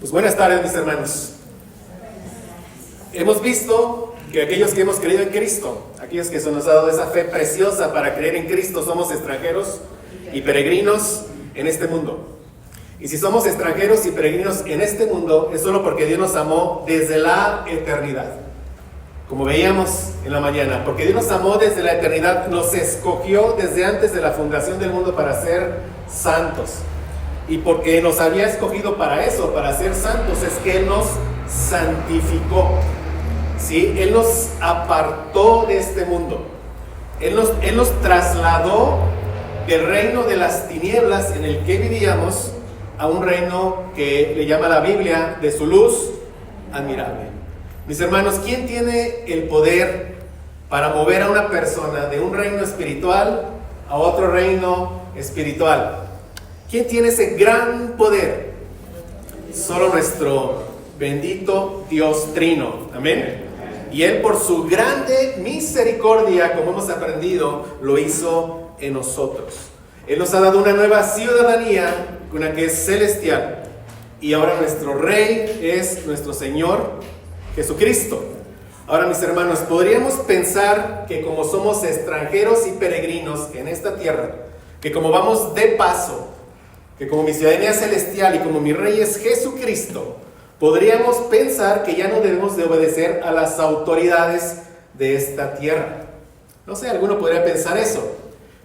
Pues buenas tardes, mis hermanos. Hemos visto que aquellos que hemos creído en Cristo, aquellos que se nos ha dado esa fe preciosa para creer en Cristo, somos extranjeros y peregrinos en este mundo. Y si somos extranjeros y peregrinos en este mundo, es solo porque Dios nos amó desde la eternidad. Como veíamos en la mañana, porque Dios nos amó desde la eternidad, nos escogió desde antes de la fundación del mundo para ser santos. Y porque nos había escogido para eso, para ser santos, es que Él nos santificó. ¿Sí? Él nos apartó de este mundo. Él nos trasladó del reino de las tinieblas en el que vivíamos a un reino que le llama la Biblia de su luz admirable. Mis hermanos, ¿quién tiene el poder para mover a una persona de un reino espiritual a otro reino espiritual? ¿Quién tiene ese gran poder? Solo nuestro bendito Dios Trino. Amén. Y Él, por su grande misericordia, como hemos aprendido, lo hizo en nosotros. Él nos ha dado una nueva ciudadanía, una que es celestial. Y ahora nuestro Rey es nuestro Señor Jesucristo. Ahora, mis hermanos, podríamos pensar que como somos extranjeros y peregrinos en esta tierra, que como vamos de paso, que como mi ciudadanía es celestial y como mi Rey es Jesucristo, podríamos pensar que ya no debemos de obedecer a las autoridades de esta tierra. No sé, alguno podría pensar eso.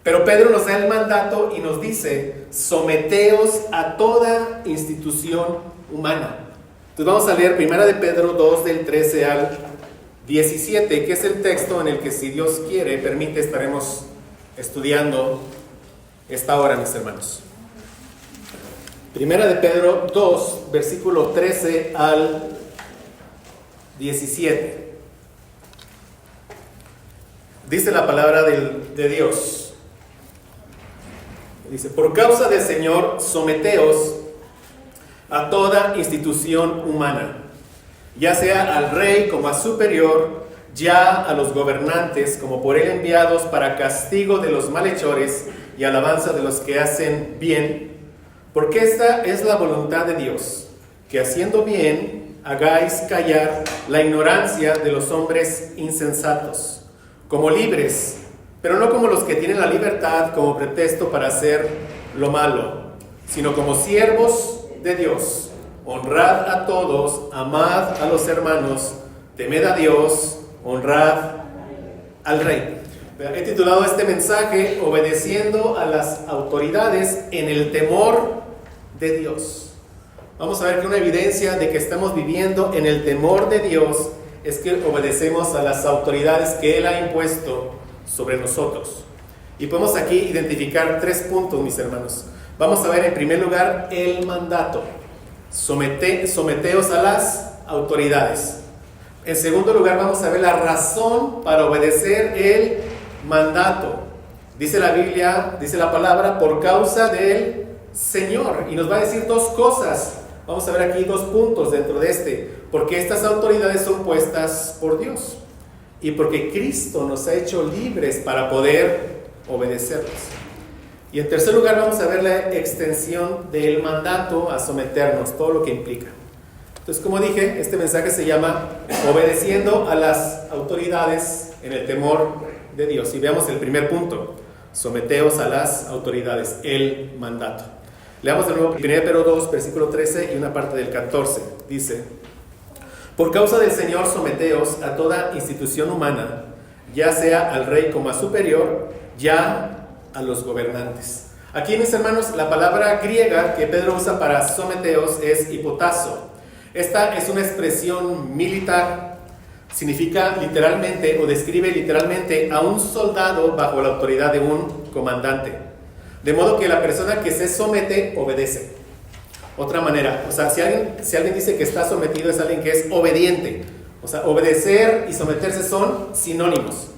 Pero Pedro nos da el mandato y nos dice: someteos a toda institución humana. Entonces vamos a leer 1 de Pedro 2, del 13 al 17, que es el texto en el que, si Dios quiere, permite, estaremos estudiando esta hora, mis hermanos. 1 de Pedro 2, versículo 13 al 17. Dice la palabra de Dios. Dice: por causa del Señor, someteos a toda institución humana, ya sea al rey como a superior, ya a los gobernantes como por él enviados para castigo de los malhechores y alabanza de los que hacen bien. Porque esta es la voluntad de Dios, que haciendo bien hagáis callar la ignorancia de los hombres insensatos, como libres, pero no como los que tienen la libertad como pretexto para hacer lo malo, sino como siervos de Dios. Honrad a todos, amad a los hermanos, temed a Dios, honrad al Rey. He titulado este mensaje: obedeciendo a las autoridades en el temor de Dios. Vamos a ver que una evidencia de que estamos viviendo en el temor de Dios es que obedecemos a las autoridades que Él ha impuesto sobre nosotros. Y podemos aquí identificar 3 puntos, mis hermanos. Vamos a ver en primer lugar el mandato: someteos a las autoridades. En segundo lugar, vamos a ver la razón para obedecer el mandato. Dice la Biblia, dice la palabra, por causa del Señor, y nos va a decir 2 cosas. Vamos a ver aquí 2 puntos dentro de este: porque estas autoridades son puestas por Dios, y porque Cristo nos ha hecho libres para poder obedecerlos. Y en tercer lugar, vamos a ver la extensión del mandato a someternos, todo lo que implica. Entonces, como dije, este mensaje se llama obedeciendo a las autoridades en el temor de Dios. Y veamos el primer punto: someteos a las autoridades, el mandato. Leamos de nuevo 1 Pedro 2, versículo 13 y una parte del 14. Dice: por causa del Señor, someteos a toda institución humana, ya sea al rey como a superior, ya a los gobernantes. Aquí, mis hermanos, la palabra griega que Pedro usa para someteos es hipotazo. Esta es una expresión militar. Significa literalmente, o describe literalmente, a un soldado bajo la autoridad de un comandante. De modo que la persona que se somete obedece. Otra manera, o sea, si alguien dice que está sometido, es alguien que es obediente. O sea, obedecer y someterse son sinónimos,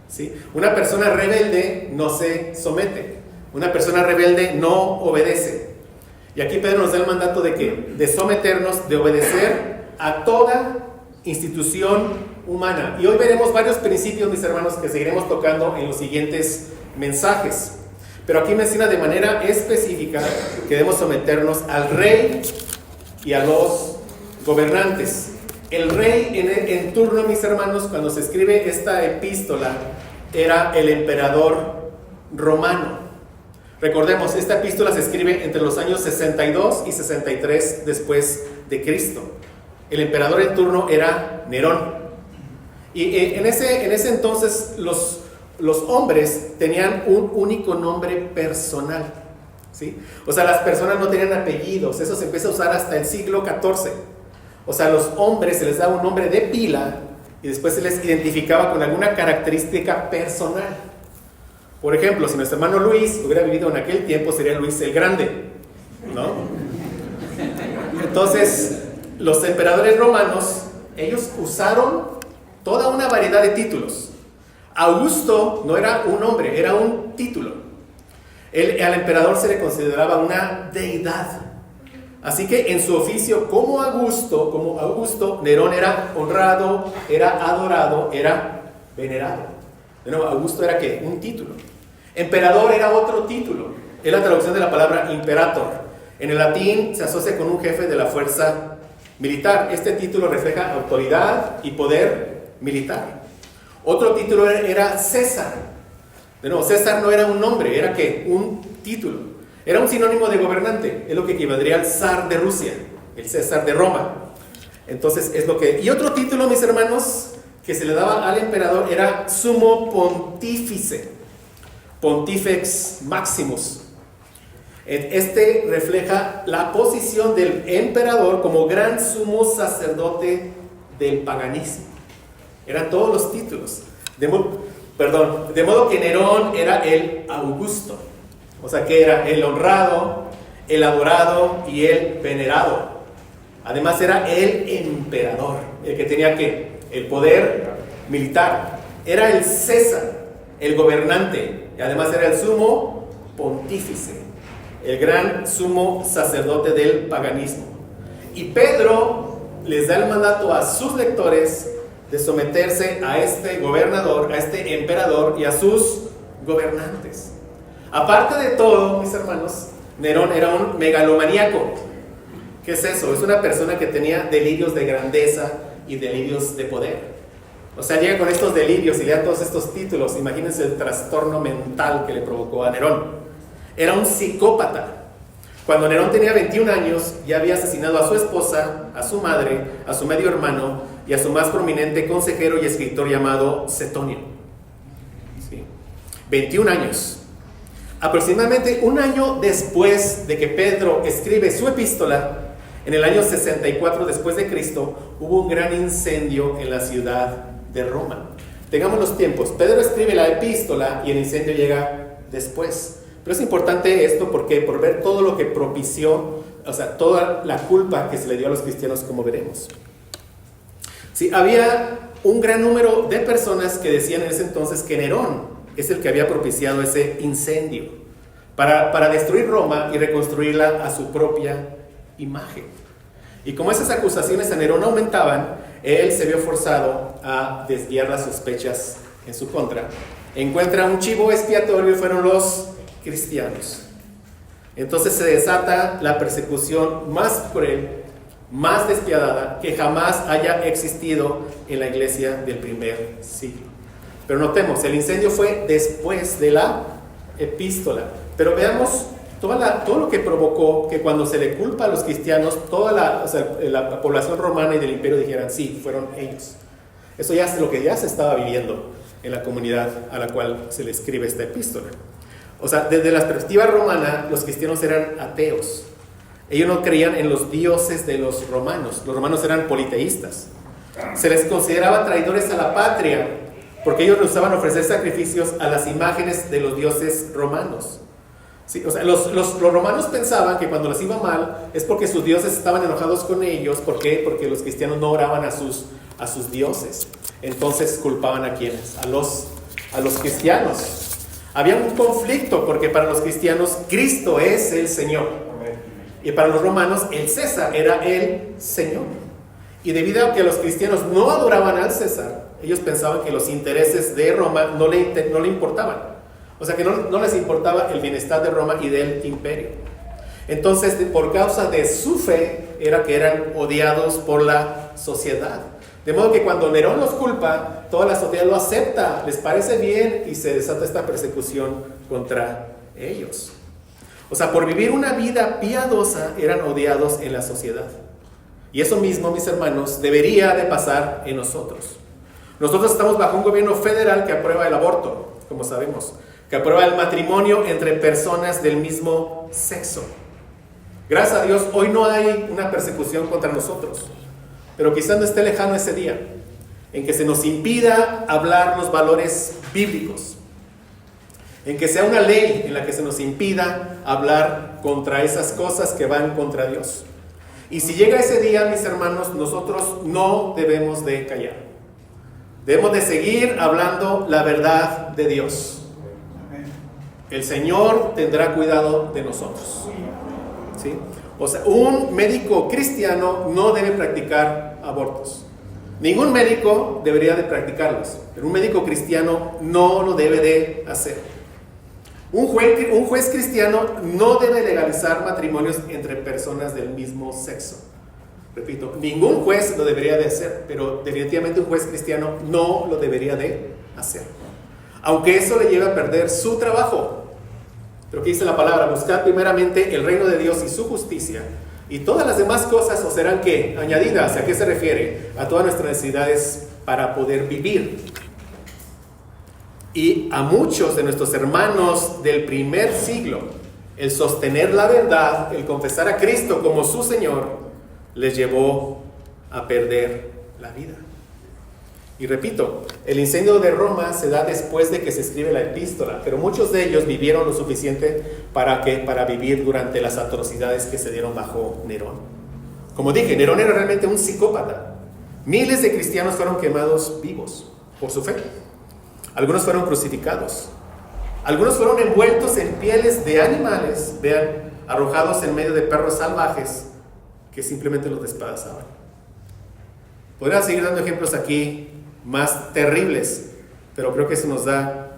¿sí? Una persona rebelde no se somete. Una persona rebelde no obedece. Y aquí Pedro nos da el mandato de ¿qué? De someternos, de obedecer a toda institución humana. Y hoy veremos varios principios, mis hermanos, que seguiremos tocando en los siguientes mensajes. Pero aquí menciona de manera específica que debemos someternos al rey y a los gobernantes. El rey en turno, mis hermanos, cuando se escribe esta epístola, era el emperador romano. Recordemos, esta epístola se escribe entre los años 62 y 63 después de Cristo. El emperador en turno era Nerón. Y en ese entonces los hombres tenían un único nombre personal, ¿sí? O sea, las personas no tenían apellidos. Eso se empieza a usar hasta el siglo XIV. O sea, a los hombres se les daba un nombre de pila y después se les identificaba con alguna característica personal. Por ejemplo, si nuestro hermano Luis hubiera vivido en aquel tiempo, sería Luis el Grande, ¿no? Entonces, los emperadores romanos, ellos usaron toda una variedad de títulos. Augusto no era un nombre, era un título. Al emperador se le consideraba una deidad. Así que en su oficio como Augusto, Nerón era honrado, era adorado, era venerado. De nuevo, Augusto era ¿qué? Un título. Emperador era otro título. Es la traducción de la palabra imperator. En el latín se asocia con un jefe de la fuerza militar. Este título refleja autoridad y poder militar. Otro título era César. De nuevo, César no era un nombre, era ¿qué? Un título. Era un sinónimo de gobernante, es lo que equivaldría al zar de Rusia, el César de Roma. Entonces es lo que... Y otro título, mis hermanos, que se le daba al emperador era Sumo Pontífice, Pontifex Maximus. Este refleja la posición del emperador como gran sumo sacerdote del paganismo. Eran todos los títulos. De modo que Nerón era el Augusto. O sea, que era el honrado, el adorado y el venerado. Además era el emperador, el que tenía ¿qué? El poder militar. Era el César, el gobernante. Y además era el sumo pontífice, el gran sumo sacerdote del paganismo. Y Pedro les da el mandato a sus lectores de someterse a este gobernador, a este emperador y a sus gobernantes. Aparte de todo, mis hermanos, Nerón era un megalomaníaco. ¿Qué es eso? Es una persona que tenía delirios de grandeza y delirios de poder. O sea, llega con estos delirios y le da todos estos títulos. Imagínense el trastorno mental que le provocó a Nerón. Era un psicópata. Cuando Nerón tenía 21 años, ya había asesinado a su esposa, a su madre, a su medio hermano y a su más prominente consejero y escritor llamado Setonio. ¿Sí? 21 años. Aproximadamente un año después de que Pedro escribe su epístola, en el año 64 después de Cristo, hubo un gran incendio en la ciudad de Roma. Tengamos los tiempos. Pedro escribe la epístola y el incendio llega después. Pero es importante esto porque por ver todo lo que propició, o sea, toda la culpa que se le dio a los cristianos, como veremos. Sí, había un gran número de personas que decían en ese entonces que Nerón es el que había propiciado ese incendio para destruir Roma y reconstruirla a su propia imagen. Y como esas acusaciones a Nerón aumentaban, él se vio forzado a desviar las sospechas en su contra. Encuentra un chivo expiatorio y fueron los cristianos. Entonces se desata la persecución más cruel, más despiadada que jamás haya existido en la iglesia del primer siglo. Pero notemos, el incendio fue después de la epístola. Pero veamos todo lo que provocó que cuando se le culpa a los cristianos, toda la población romana y del imperio dijeran, sí, fueron ellos. Eso ya es lo que ya se estaba viviendo en la comunidad a la cual se le escribe esta epístola. O sea, desde la perspectiva romana, los cristianos eran ateos. Ellos no creían en los dioses de los romanos. Los romanos eran politeístas. Se les consideraba traidores a la patria, porque ellos rehusaban ofrecer sacrificios a las imágenes de los dioses romanos. Sí, o sea, los romanos pensaban que cuando les iba mal es porque sus dioses estaban enojados con ellos. ¿Por qué? Porque los cristianos no oraban a sus dioses. Entonces culpaban a ¿quiénes? A los cristianos. Había un conflicto porque para los cristianos Cristo es el Señor. Y para los romanos el César era el Señor. Y debido a que los cristianos no adoraban al César, ellos pensaban que los intereses de Roma no le importaban. O sea que no les importaba el bienestar de Roma y del imperio. Entonces, por causa de su fe, era que eran odiados por la sociedad. De modo que cuando Nerón los culpa, toda la sociedad lo acepta, les parece bien y se desata esta persecución contra ellos. O sea, por vivir una vida piadosa eran odiados en la sociedad. Y eso mismo, mis hermanos, debería de pasar en nosotros. Nosotros estamos bajo un gobierno federal que aprueba el aborto, como sabemos, que aprueba el matrimonio entre personas del mismo sexo. Gracias a Dios, hoy no hay una persecución contra nosotros, pero quizás no esté lejano ese día en que se nos impida hablar los valores bíblicos, en que sea una ley en la que se nos impida hablar contra esas cosas que van contra Dios. Y si llega ese día, mis hermanos, nosotros no debemos de callar. Debemos de seguir hablando la verdad de Dios. El Señor tendrá cuidado de nosotros. ¿Sí? O sea, un médico cristiano no debe practicar abortos. Ningún médico debería de practicarlos, pero un médico cristiano no lo debe de hacer. Un juez cristiano no debe legalizar matrimonios entre personas del mismo sexo. Repito, ningún juez lo debería de hacer, pero definitivamente un juez cristiano no lo debería de hacer. Aunque eso le lleve a perder su trabajo. Pero ¿qué dice la palabra? Buscad primeramente el reino de Dios y su justicia, y todas las demás cosas os serán ¿qué? Añadidas. ¿A qué se refiere? A todas nuestras necesidades para poder vivir. Y a muchos de nuestros hermanos del primer siglo, el sostener la verdad, el confesar a Cristo como su Señor, les llevó a perder la vida. Y repito, el incendio de Roma se da después de que se escribe la epístola, pero muchos de ellos vivieron lo suficiente para vivir durante las atrocidades que se dieron bajo Nerón. Como dije, Nerón era realmente un psicópata. Miles de cristianos fueron quemados vivos por su fe. Algunos fueron crucificados. Algunos fueron envueltos en pieles de animales, vean, arrojados en medio de perros salvajes que simplemente los despedazaban. Podría seguir dando ejemplos aquí más terribles, pero creo que eso nos da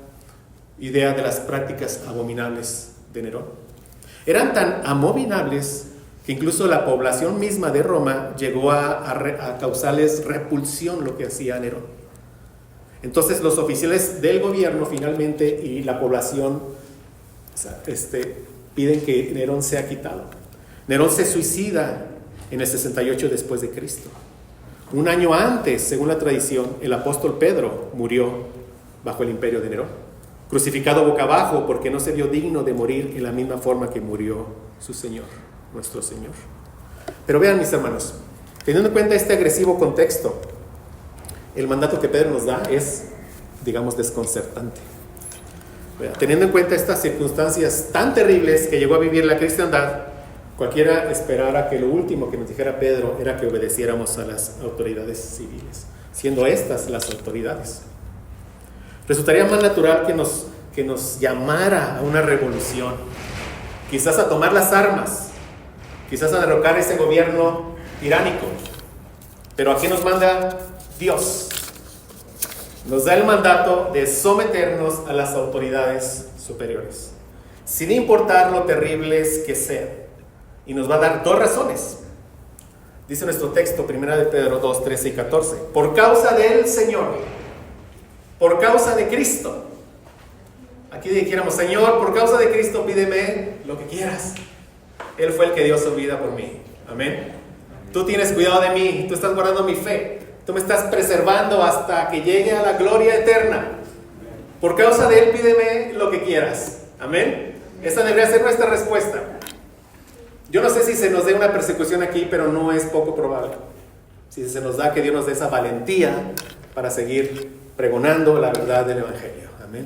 idea de las prácticas abominables de Nerón. Eran tan abominables que incluso la población misma de Roma llegó a causarles repulsión lo que hacía Nerón. Entonces los oficiales del gobierno finalmente y la población piden que Nerón sea quitado. Nerón se suicida en el 68 después de Cristo. Un año antes, según la tradición, el apóstol Pedro murió bajo el imperio de Nerón, crucificado boca abajo porque no se vio digno de morir en la misma forma que murió su Señor, nuestro Señor. Pero vean, mis hermanos, teniendo en cuenta este agresivo contexto, el mandato que Pedro nos da es, digamos, desconcertante. Teniendo en cuenta estas circunstancias tan terribles que llegó a vivir la cristiandad, cualquiera esperara que lo último que nos dijera Pedro era que obedeciéramos a las autoridades civiles, siendo estas las autoridades. Resultaría más natural que nos llamara a una revolución, quizás a tomar las armas, quizás a derrocar ese gobierno tiránico. Pero aquí nos manda Dios. Nos da el mandato de someternos a las autoridades superiores, sin importar lo terribles que sean. Y nos va a dar dos razones. Dice nuestro texto, 1 de Pedro 2, 13 y 14. Por causa del Señor, por causa de Cristo. Aquí dijéramos, Señor, por causa de Cristo pídeme lo que quieras. Él fue el que dio su vida por mí. Amén. Tú tienes cuidado de mí, tú estás guardando mi fe. Tú me estás preservando hasta que llegue a la gloria eterna. Por causa de Él pídeme lo que quieras. Amén. Esa debería ser nuestra respuesta. Yo no sé si se nos dé una persecución aquí, pero no es poco probable. Si se nos da, que Dios nos dé esa valentía para seguir pregonando la verdad del Evangelio. Amén.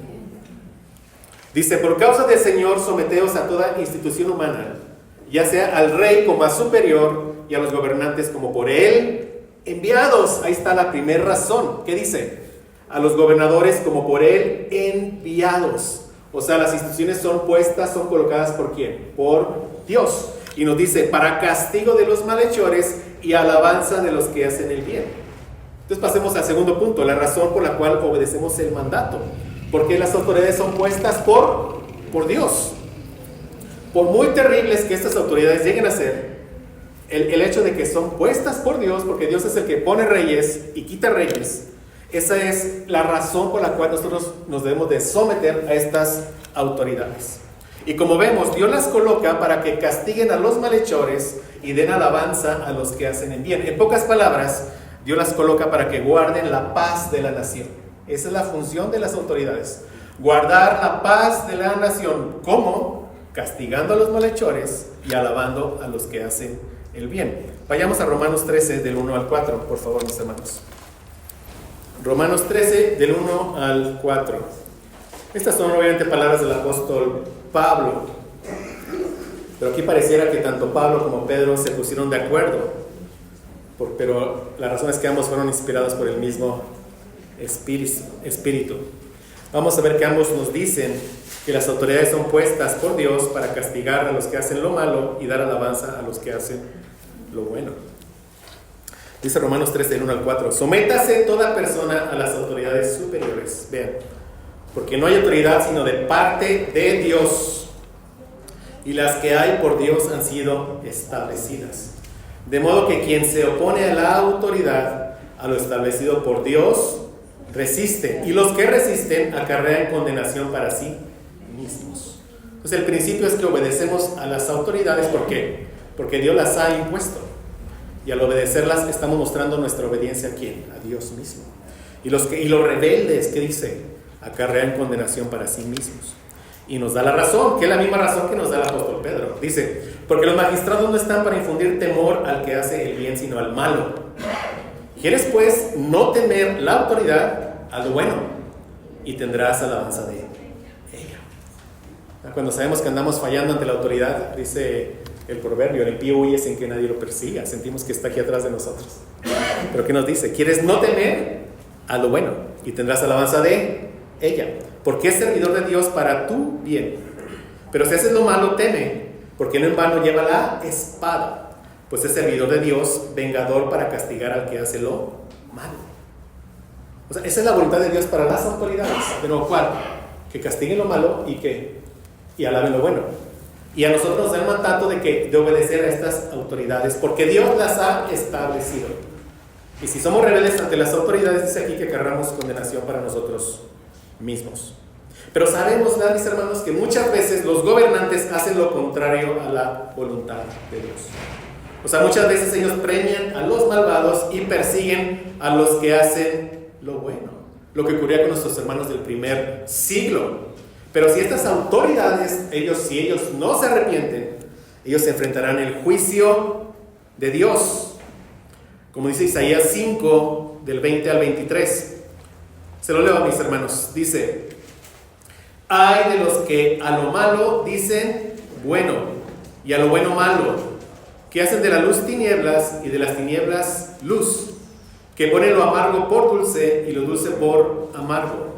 Dice, por causa del Señor, someteos a toda institución humana, ya sea al rey como a superior y a los gobernantes como por Él enviados. Ahí está la primera razón. ¿Qué dice? A los gobernadores como por Él enviados. O sea, las instituciones son puestas, son colocadas ¿por quién? Por Dios. Y nos dice, para castigo de los malhechores y alabanza de los que hacen el bien. Entonces pasemos al segundo punto, la razón por la cual obedecemos el mandato. Porque las autoridades son puestas por Dios. por muy terribles que estas autoridades lleguen a ser, el hecho de que son puestas por Dios, porque Dios es el que pone reyes y quita reyes, esa es la razón por la cual nosotros nos debemos de someter a estas autoridades. Y como vemos, Dios las coloca para que castiguen a los malhechores y den alabanza a los que hacen el bien. En pocas palabras, Dios las coloca para que guarden la paz de la nación. Esa es la función de las autoridades. Guardar la paz de la nación. ¿Cómo? Castigando a los malhechores y alabando a los que hacen el bien. Vayamos a Romanos 13, del 1 al 4, por favor, mis hermanos. Romanos 13, del 1 al 4. Estas son obviamente palabras del apóstol Pablo. Pero aquí pareciera que tanto Pablo como Pedro se pusieron de acuerdo. Pero la razón es que ambos fueron inspirados por el mismo espíritu. Vamos a ver que ambos nos dicen que las autoridades son puestas por Dios para castigar a los que hacen lo malo y dar alabanza a los que hacen lo bueno. Dice Romanos 13, del 1 al 4. Sométase toda persona a las autoridades superiores. Vean, porque no hay autoridad sino de parte de Dios, y las que hay por Dios han sido establecidas. De modo que quien se opone a la autoridad, a lo establecido por Dios, resiste, y los que resisten acarrean condenación para sí mismos. Entonces el principio es que obedecemos a las autoridades. ¿Por qué? Porque Dios las ha impuesto, y al obedecerlas estamos mostrando nuestra obediencia ¿a quién? A Dios mismo. Y los rebeldes, ¿qué dice? Acarrean condenación para sí mismos. Y nos da la razón, que es la misma razón que nos da el apóstol Pedro. Dice, porque los magistrados no están para infundir temor al que hace el bien, sino al malo. ¿Quieres pues no temer la autoridad? Haz lo bueno, y tendrás alabanza de ella. Cuando sabemos que andamos fallando ante la autoridad, dice el proverbio, el impío huye sin que nadie lo persiga. Sentimos que está aquí atrás de nosotros. Pero ¿qué nos dice? ¿Quieres no temer? Haz lo bueno, y tendrás alabanza de ella, porque es servidor de Dios para tu bien. Pero si haces lo malo, teme, porque no en vano lleva la espada, pues es servidor de Dios, vengador para castigar al que hace lo malo. O sea, esa es la voluntad de Dios para las autoridades. Pero ¿cuál? Que castiguen lo malo y alaben lo bueno. Y a nosotros nos da el mandato de obedecer a estas autoridades, porque Dios las ha establecido. Y si somos rebeldes ante las autoridades, dice aquí que cargamos condenación para nosotros mismos. Pero sabemos, mis hermanos, que muchas veces los gobernantes hacen lo contrario a la voluntad de Dios. O sea, muchas veces ellos premian a los malvados y persiguen a los que hacen lo bueno. Lo que ocurría con nuestros hermanos del primer siglo. Pero si estas autoridades, si ellos no se arrepienten, ellos se enfrentarán el juicio de Dios. Como dice Isaías 5, del 20 al 23. Se lo leo a mis hermanos. Dice: ay de los que a lo malo dicen bueno, y a lo bueno malo, que hacen de la luz tinieblas y de las tinieblas luz, que ponen lo amargo por dulce y lo dulce por amargo.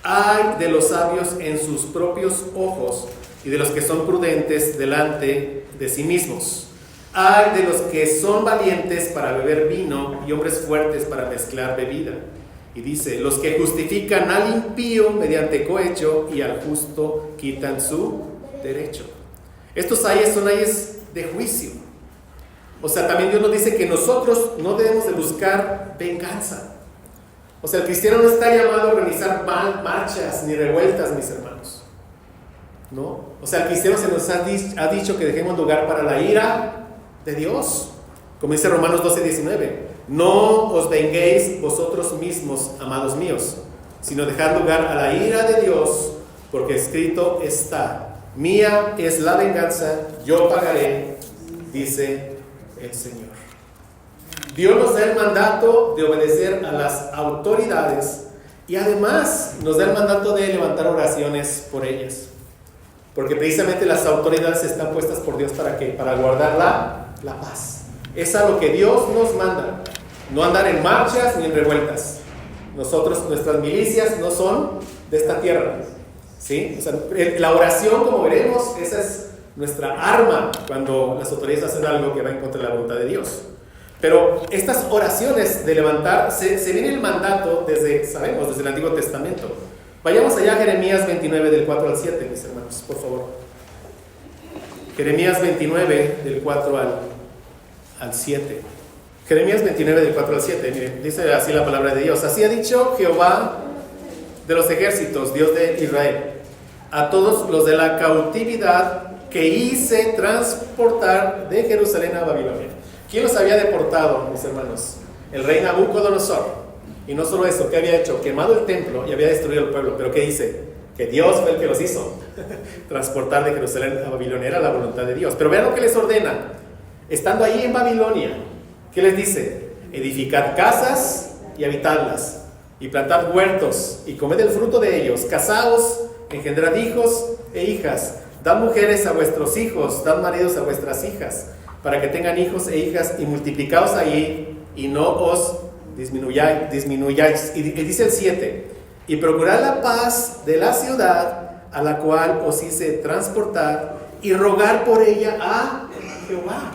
Ay de los sabios en sus propios ojos y de los que son prudentes delante de sí mismos. Ay de los que son valientes para beber vino y hombres fuertes para mezclar bebida. Y dice: los que justifican al impío mediante cohecho y al justo quitan su derecho. Estos ayes son ayes de juicio. O sea, también Dios nos dice que nosotros no debemos de buscar venganza. O sea, el cristiano no está llamado a organizar marchas ni revueltas, mis hermanos. ¿No? O sea, el cristiano se nos ha dicho que dejemos lugar para la ira de Dios. Como dice Romanos 12:19. No os venguéis vosotros mismos, amados míos, sino dejad lugar a la ira de Dios, porque escrito está: mía es la venganza, yo pagaré, dice el Señor. Dios nos da el mandato de obedecer a las autoridades y además nos da el mandato de levantar oraciones por ellas, porque precisamente las autoridades están puestas por Dios ¿para qué? Para guardar la paz. Es a lo que Dios nos manda. No andar en marchas ni en revueltas. Nuestras milicias no son de esta tierra, ¿sí? O sea, la oración, como veremos, esa es nuestra arma cuando las autoridades hacen algo que va en contra de la voluntad de Dios. Pero estas oraciones de levantar, se viene el mandato desde el Antiguo Testamento. Vayamos allá a Jeremías 29, del 4 al 7, mis hermanos, por favor. Jeremías 29, del 4 al 7. Jeremías 29, del 4 al 7. Miren, dice así la palabra de Dios. Así ha dicho Jehová de los ejércitos, Dios de Israel, a todos los de la cautividad que hice transportar de Jerusalén a Babilonia. ¿Quién los había deportado, mis hermanos? El rey Nabucodonosor. Y no solo eso, ¿qué había hecho? Quemado el templo y había destruido el pueblo. ¿Pero qué dice? Que Dios fue el que los hizo transportar de Jerusalén a Babilonia. Era la voluntad de Dios. Pero vean lo que les ordena. Estando ahí en Babilonia, ¿qué les dice? Edificad casas y habitadlas, y plantad huertos, y comed el fruto de ellos. Casaos, engendrad hijos e hijas. Dad mujeres a vuestros hijos, dad maridos a vuestras hijas, para que tengan hijos e hijas, y multiplicaos allí, y no os disminuyáis. Y dice el 7, y procurad la paz de la ciudad a la cual os hice transportar, y rogar por ella a Jehová.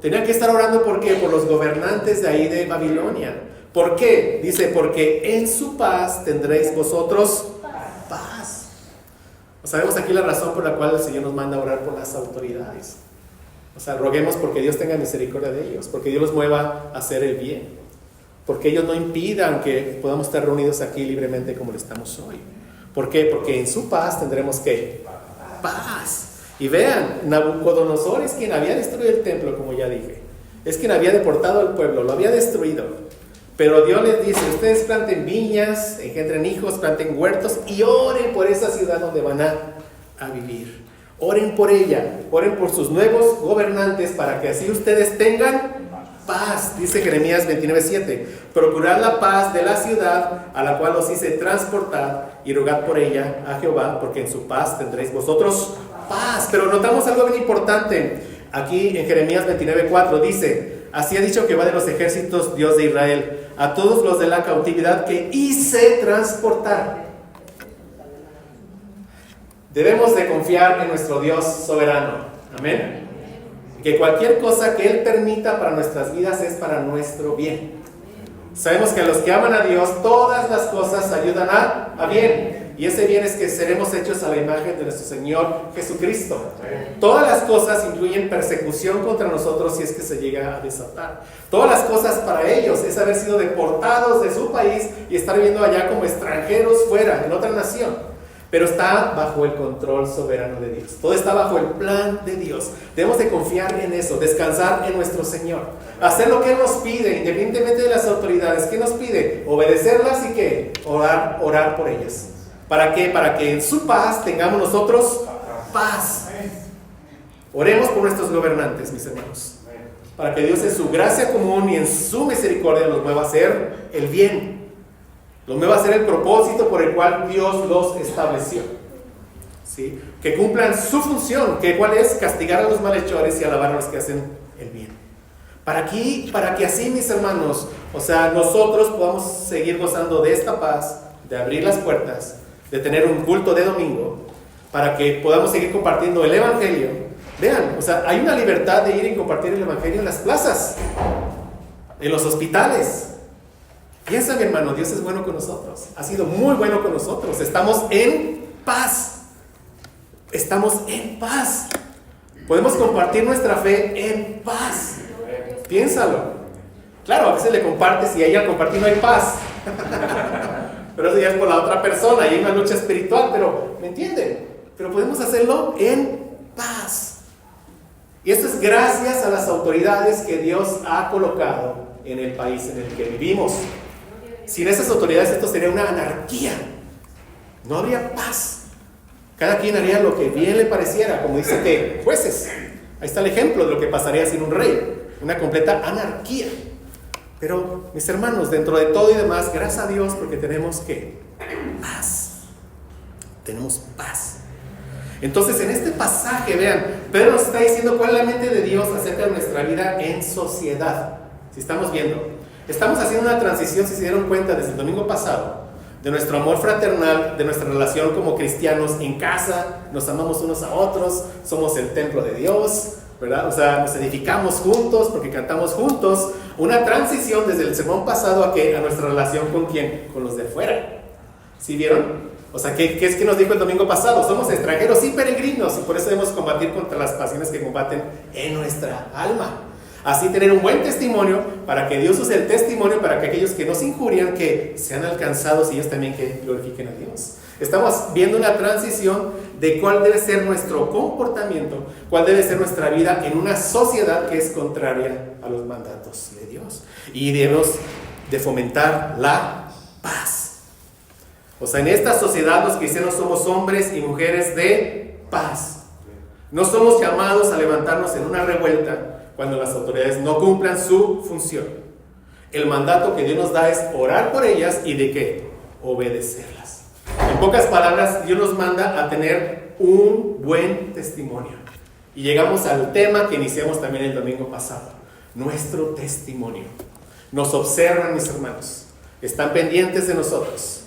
Tenían que estar orando, ¿por qué? Por los gobernantes de ahí de Babilonia. ¿Por qué? Dice, porque en su paz tendréis vosotros paz. Sabemos aquí la razón por la cual el Señor nos manda a orar por las autoridades. O sea, roguemos porque Dios tenga misericordia de ellos, porque Dios los mueva a hacer el bien, porque ellos no impidan que podamos estar reunidos aquí libremente como lo estamos hoy. ¿Por qué? Porque en su paz tendremos ¿qué? Paz. Y vean, Nabucodonosor es quien había destruido el templo, como ya dije. Es quien había deportado al pueblo, lo había destruido. Pero Dios les dice, ustedes planten viñas, engendren hijos, planten huertos y oren por esa ciudad donde van a vivir. Oren por ella, oren por sus nuevos gobernantes para que así ustedes tengan paz. Dice Jeremías 29:7, procurad la paz de la ciudad a la cual os hice transportar y rogad por ella a Jehová, porque en su paz tendréis vosotros paz. Pero notamos algo bien importante. Aquí en Jeremías 29:4 dice, así ha dicho Jehová de los ejércitos, Dios de Israel, a todos los de la cautividad que hice transportar. Debemos de confiar en nuestro Dios soberano. Amén. Que cualquier cosa que Él permita para nuestras vidas es para nuestro bien. Sabemos que a los que aman a Dios, todas las cosas ayudan a bien. Y ese bien es que seremos hechos a la imagen de nuestro Señor Jesucristo. Todas las cosas incluyen persecución contra nosotros si es que se llega a desatar. Todas las cosas para ellos es haber sido deportados de su país y estar viviendo allá como extranjeros fuera, en otra nación. Pero está bajo el control soberano de Dios. Todo está bajo el plan de Dios. Debemos de confiar en eso, descansar en nuestro Señor. Hacer lo que Él nos pide, independientemente de las autoridades. ¿Qué nos pide? Obedecerlas y ¿qué? Orar por ellas. ¿Para qué? Para que en su paz tengamos nosotros paz. Oremos por nuestros gobernantes, mis hermanos. Para que Dios en su gracia común y en su misericordia los mueva a hacer el bien. Los mueva a hacer el propósito por el cual Dios los estableció. ¿Sí? Que cumplan su función, que cuál es castigar a los malhechores y alabar a los que hacen el bien. Para que así, mis hermanos, o sea, nosotros podamos seguir gozando de esta paz, de abrir las puertas, de tener un culto de domingo, para que podamos seguir compartiendo el Evangelio. Vean, o sea, hay una libertad de ir y compartir el Evangelio en las plazas, en los hospitales. Piensa, mi hermano, Dios es bueno con nosotros. Ha sido muy bueno con nosotros. Estamos en paz. Estamos en paz. Podemos compartir nuestra fe en paz. Piénsalo. Claro, a veces le compartes y ahí al compartir no hay paz. Pero eso ya es por la otra persona y hay una lucha espiritual. Pero, ¿me entienden? Pero podemos hacerlo en paz. Y esto es gracias a las autoridades que Dios ha colocado en el país en el que vivimos. Sin esas autoridades esto sería una anarquía. No habría paz. Cada quien haría lo que bien le pareciera, como dice que jueces. Ahí está el ejemplo de lo que pasaría sin un rey. Una completa anarquía. Pero, mis hermanos, dentro de todo y demás, gracias a Dios porque tenemos ¿qué? Paz. Tenemos paz. Entonces, en este pasaje, vean, Pedro nos está diciendo cuál es la mente de Dios acerca de nuestra vida en sociedad. Si estamos viendo. Estamos haciendo una transición, si se dieron cuenta, desde el domingo pasado, de nuestro amor fraternal, de nuestra relación como cristianos en casa, nos amamos unos a otros, somos el templo de Dios, ¿verdad? O sea, nos edificamos juntos porque cantamos juntos. Una transición desde el sermón pasado a nuestra relación con ¿quién? Con los de afuera. ¿Sí vieron? O sea, ¿qué es que nos dijo el domingo pasado? Somos extranjeros y peregrinos, y por eso debemos combatir contra las pasiones que combaten en nuestra alma. Así tener un buen testimonio para que Dios use el testimonio para que aquellos que nos injurian, que sean alcanzados y ellos también que glorifiquen a Dios. Estamos viendo una transición de cuál debe ser nuestro comportamiento, cuál debe ser nuestra vida en una sociedad que es contraria a los mandatos de Dios. Y debemos de fomentar la paz. O sea, en esta sociedad los cristianos somos hombres y mujeres de paz. No somos llamados a levantarnos en una revuelta cuando las autoridades no cumplan su función. El mandato que Dios nos da es orar por ellas y ¿de qué? Obedecerlas. En pocas palabras, Dios nos manda a tener un buen testimonio. Y llegamos al tema que iniciamos también el domingo pasado, nuestro testimonio. Nos observan, mis hermanos, están pendientes de nosotros.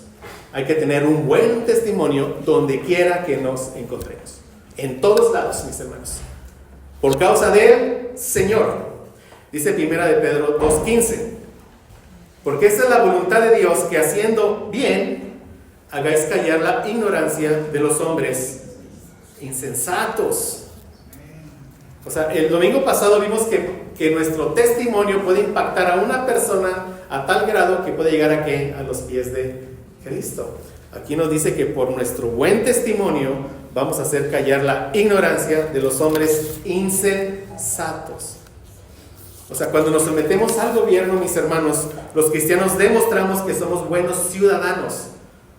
Hay que tener un buen testimonio donde quiera que nos encontremos. En todos lados, mis hermanos. Por causa del Señor. Dice Primera de Pedro 2:15. Porque esa es la voluntad de Dios, que haciendo bien, hagáis callar la ignorancia de los hombres insensatos. O sea, el domingo pasado vimos que nuestro testimonio puede impactar a una persona a tal grado que puede llegar a los pies de Cristo. Aquí nos dice que por nuestro buen testimonio vamos a hacer callar la ignorancia de los hombres insensatos. O sea, cuando nos sometemos al gobierno, mis hermanos, los cristianos demostramos que somos buenos ciudadanos.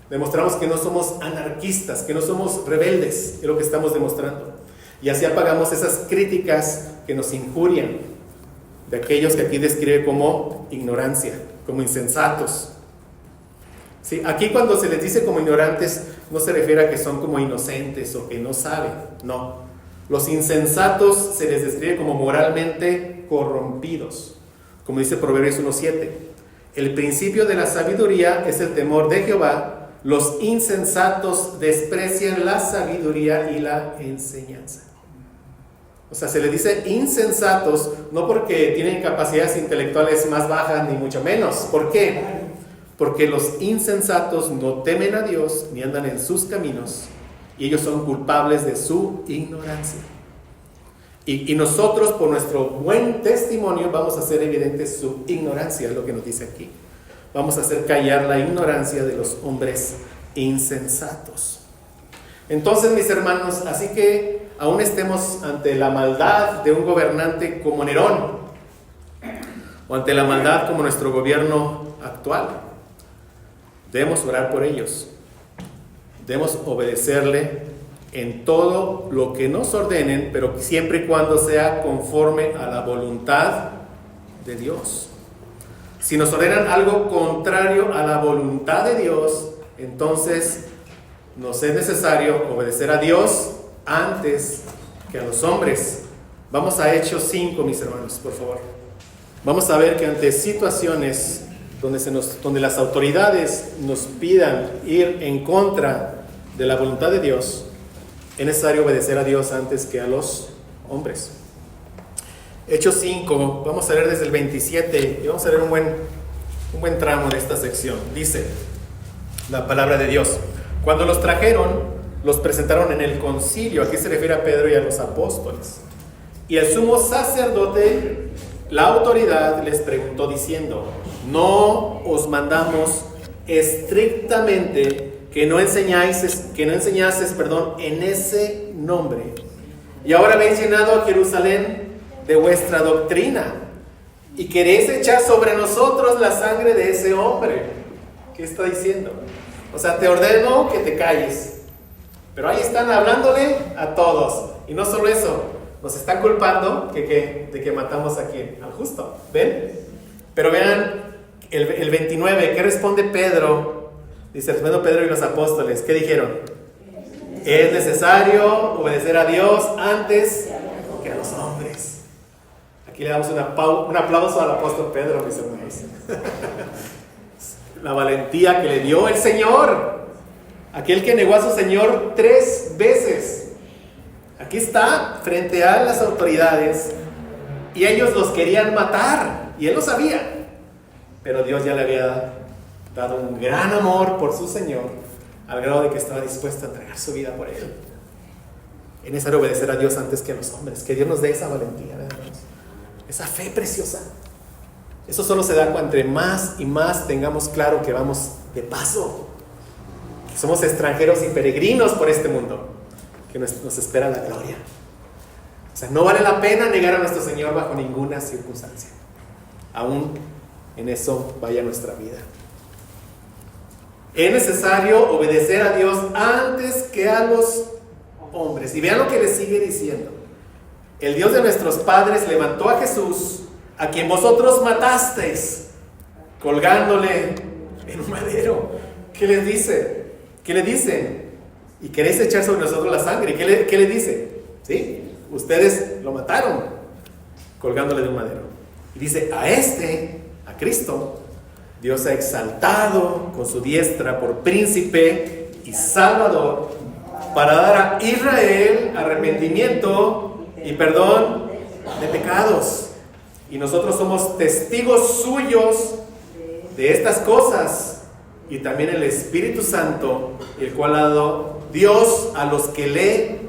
Demostramos que no somos anarquistas, que no somos rebeldes, es lo que estamos demostrando. Y así apagamos esas críticas que nos injurian, de aquellos que aquí describe como ignorancia, como insensatos. Sí, aquí cuando se les dice como ignorantes, no se refiere a que son como inocentes o que no saben, no. Los insensatos se les describe como moralmente corrompidos, como dice Proverbios 1:7. El principio de la sabiduría es el temor de Jehová. Los insensatos desprecian la sabiduría y la enseñanza. O sea, se les dice insensatos no porque tienen capacidades intelectuales más bajas ni mucho menos. ¿Por qué? Porque los insensatos no temen a Dios ni andan en sus caminos, y ellos son culpables de su ignorancia. Y nosotros, por nuestro buen testimonio, vamos a hacer evidente su ignorancia, es lo que nos dice aquí. Vamos a hacer callar la ignorancia de los hombres insensatos. Entonces, mis hermanos, así que aún estemos ante la maldad de un gobernante como Nerón, o ante la maldad como nuestro gobierno actual, debemos orar por ellos. Debemos obedecerle en todo lo que nos ordenen, pero siempre y cuando sea conforme a la voluntad de Dios. Si nos ordenan algo contrario a la voluntad de Dios, entonces nos es necesario obedecer a Dios antes que a los hombres. Vamos a Hechos 5, mis hermanos, por favor. Vamos a ver que ante situaciones donde las autoridades nos pidan ir en contra de la voluntad de Dios, es necesario obedecer a Dios antes que a los hombres. Hechos 5, vamos a leer desde el 27 y vamos a leer un buen tramo de esta sección. Dice la palabra de Dios: cuando los trajeron, los presentaron en el concilio. Aquí se refiere a Pedro y a los apóstoles. Y el sumo sacerdote, la autoridad, les preguntó diciendo: ¿no os mandamos estrictamente que no enseñases, en ese nombre? Y ahora habéis llenado a Jerusalén de vuestra doctrina y queréis echar sobre nosotros la sangre de ese hombre. ¿Qué está diciendo? O sea, te ordeno que te calles, pero ahí están hablándole a todos. Y no solo eso, nos están culpando de que matamos a quién, al justo. ¿Ven? Pero vean el 29, ¿qué responde Pedro? Dice, respondiendo Pedro y los apóstoles, ¿qué dijeron? Es necesario obedecer a Dios antes que a los hombres. Aquí le damos un aplauso al apóstol Pedro, mis hermanos. La valentía que le dio el Señor, aquel que negó a su Señor 3 veces. Aquí está, frente a las autoridades, y ellos los querían matar, y él lo sabía, pero Dios ya le había dado un gran amor por su Señor, al grado de que estaba dispuesto a entregar su vida por él. Es necesario obedecer a Dios antes que a los hombres. Que Dios nos dé esa valentía, ¿verdad, hermanos? Esa fe preciosa. Eso solo se da cuando entre más y más tengamos claro que vamos de paso, que somos extranjeros y peregrinos por este mundo, que nos espera la gloria. O sea, no vale la pena negar a nuestro Señor bajo ninguna circunstancia. Aún en eso vaya nuestra vida. Es necesario obedecer a Dios antes que a los hombres. Y vean lo que le sigue diciendo. El Dios de nuestros padres levantó a Jesús, a quien vosotros matasteis, colgándole en un madero. ¿Qué les dice? ¿Qué le dicen? Y queréis echar sobre nosotros la sangre. ¿Qué le dice? ¿Sí? Ustedes lo mataron, colgándole de un madero. Y dice, a Cristo, Dios ha exaltado con su diestra por príncipe y salvador, para dar a Israel arrepentimiento y perdón de pecados. Y nosotros somos testigos suyos de estas cosas, y también el Espíritu Santo, el cual ha dado Dios a los que le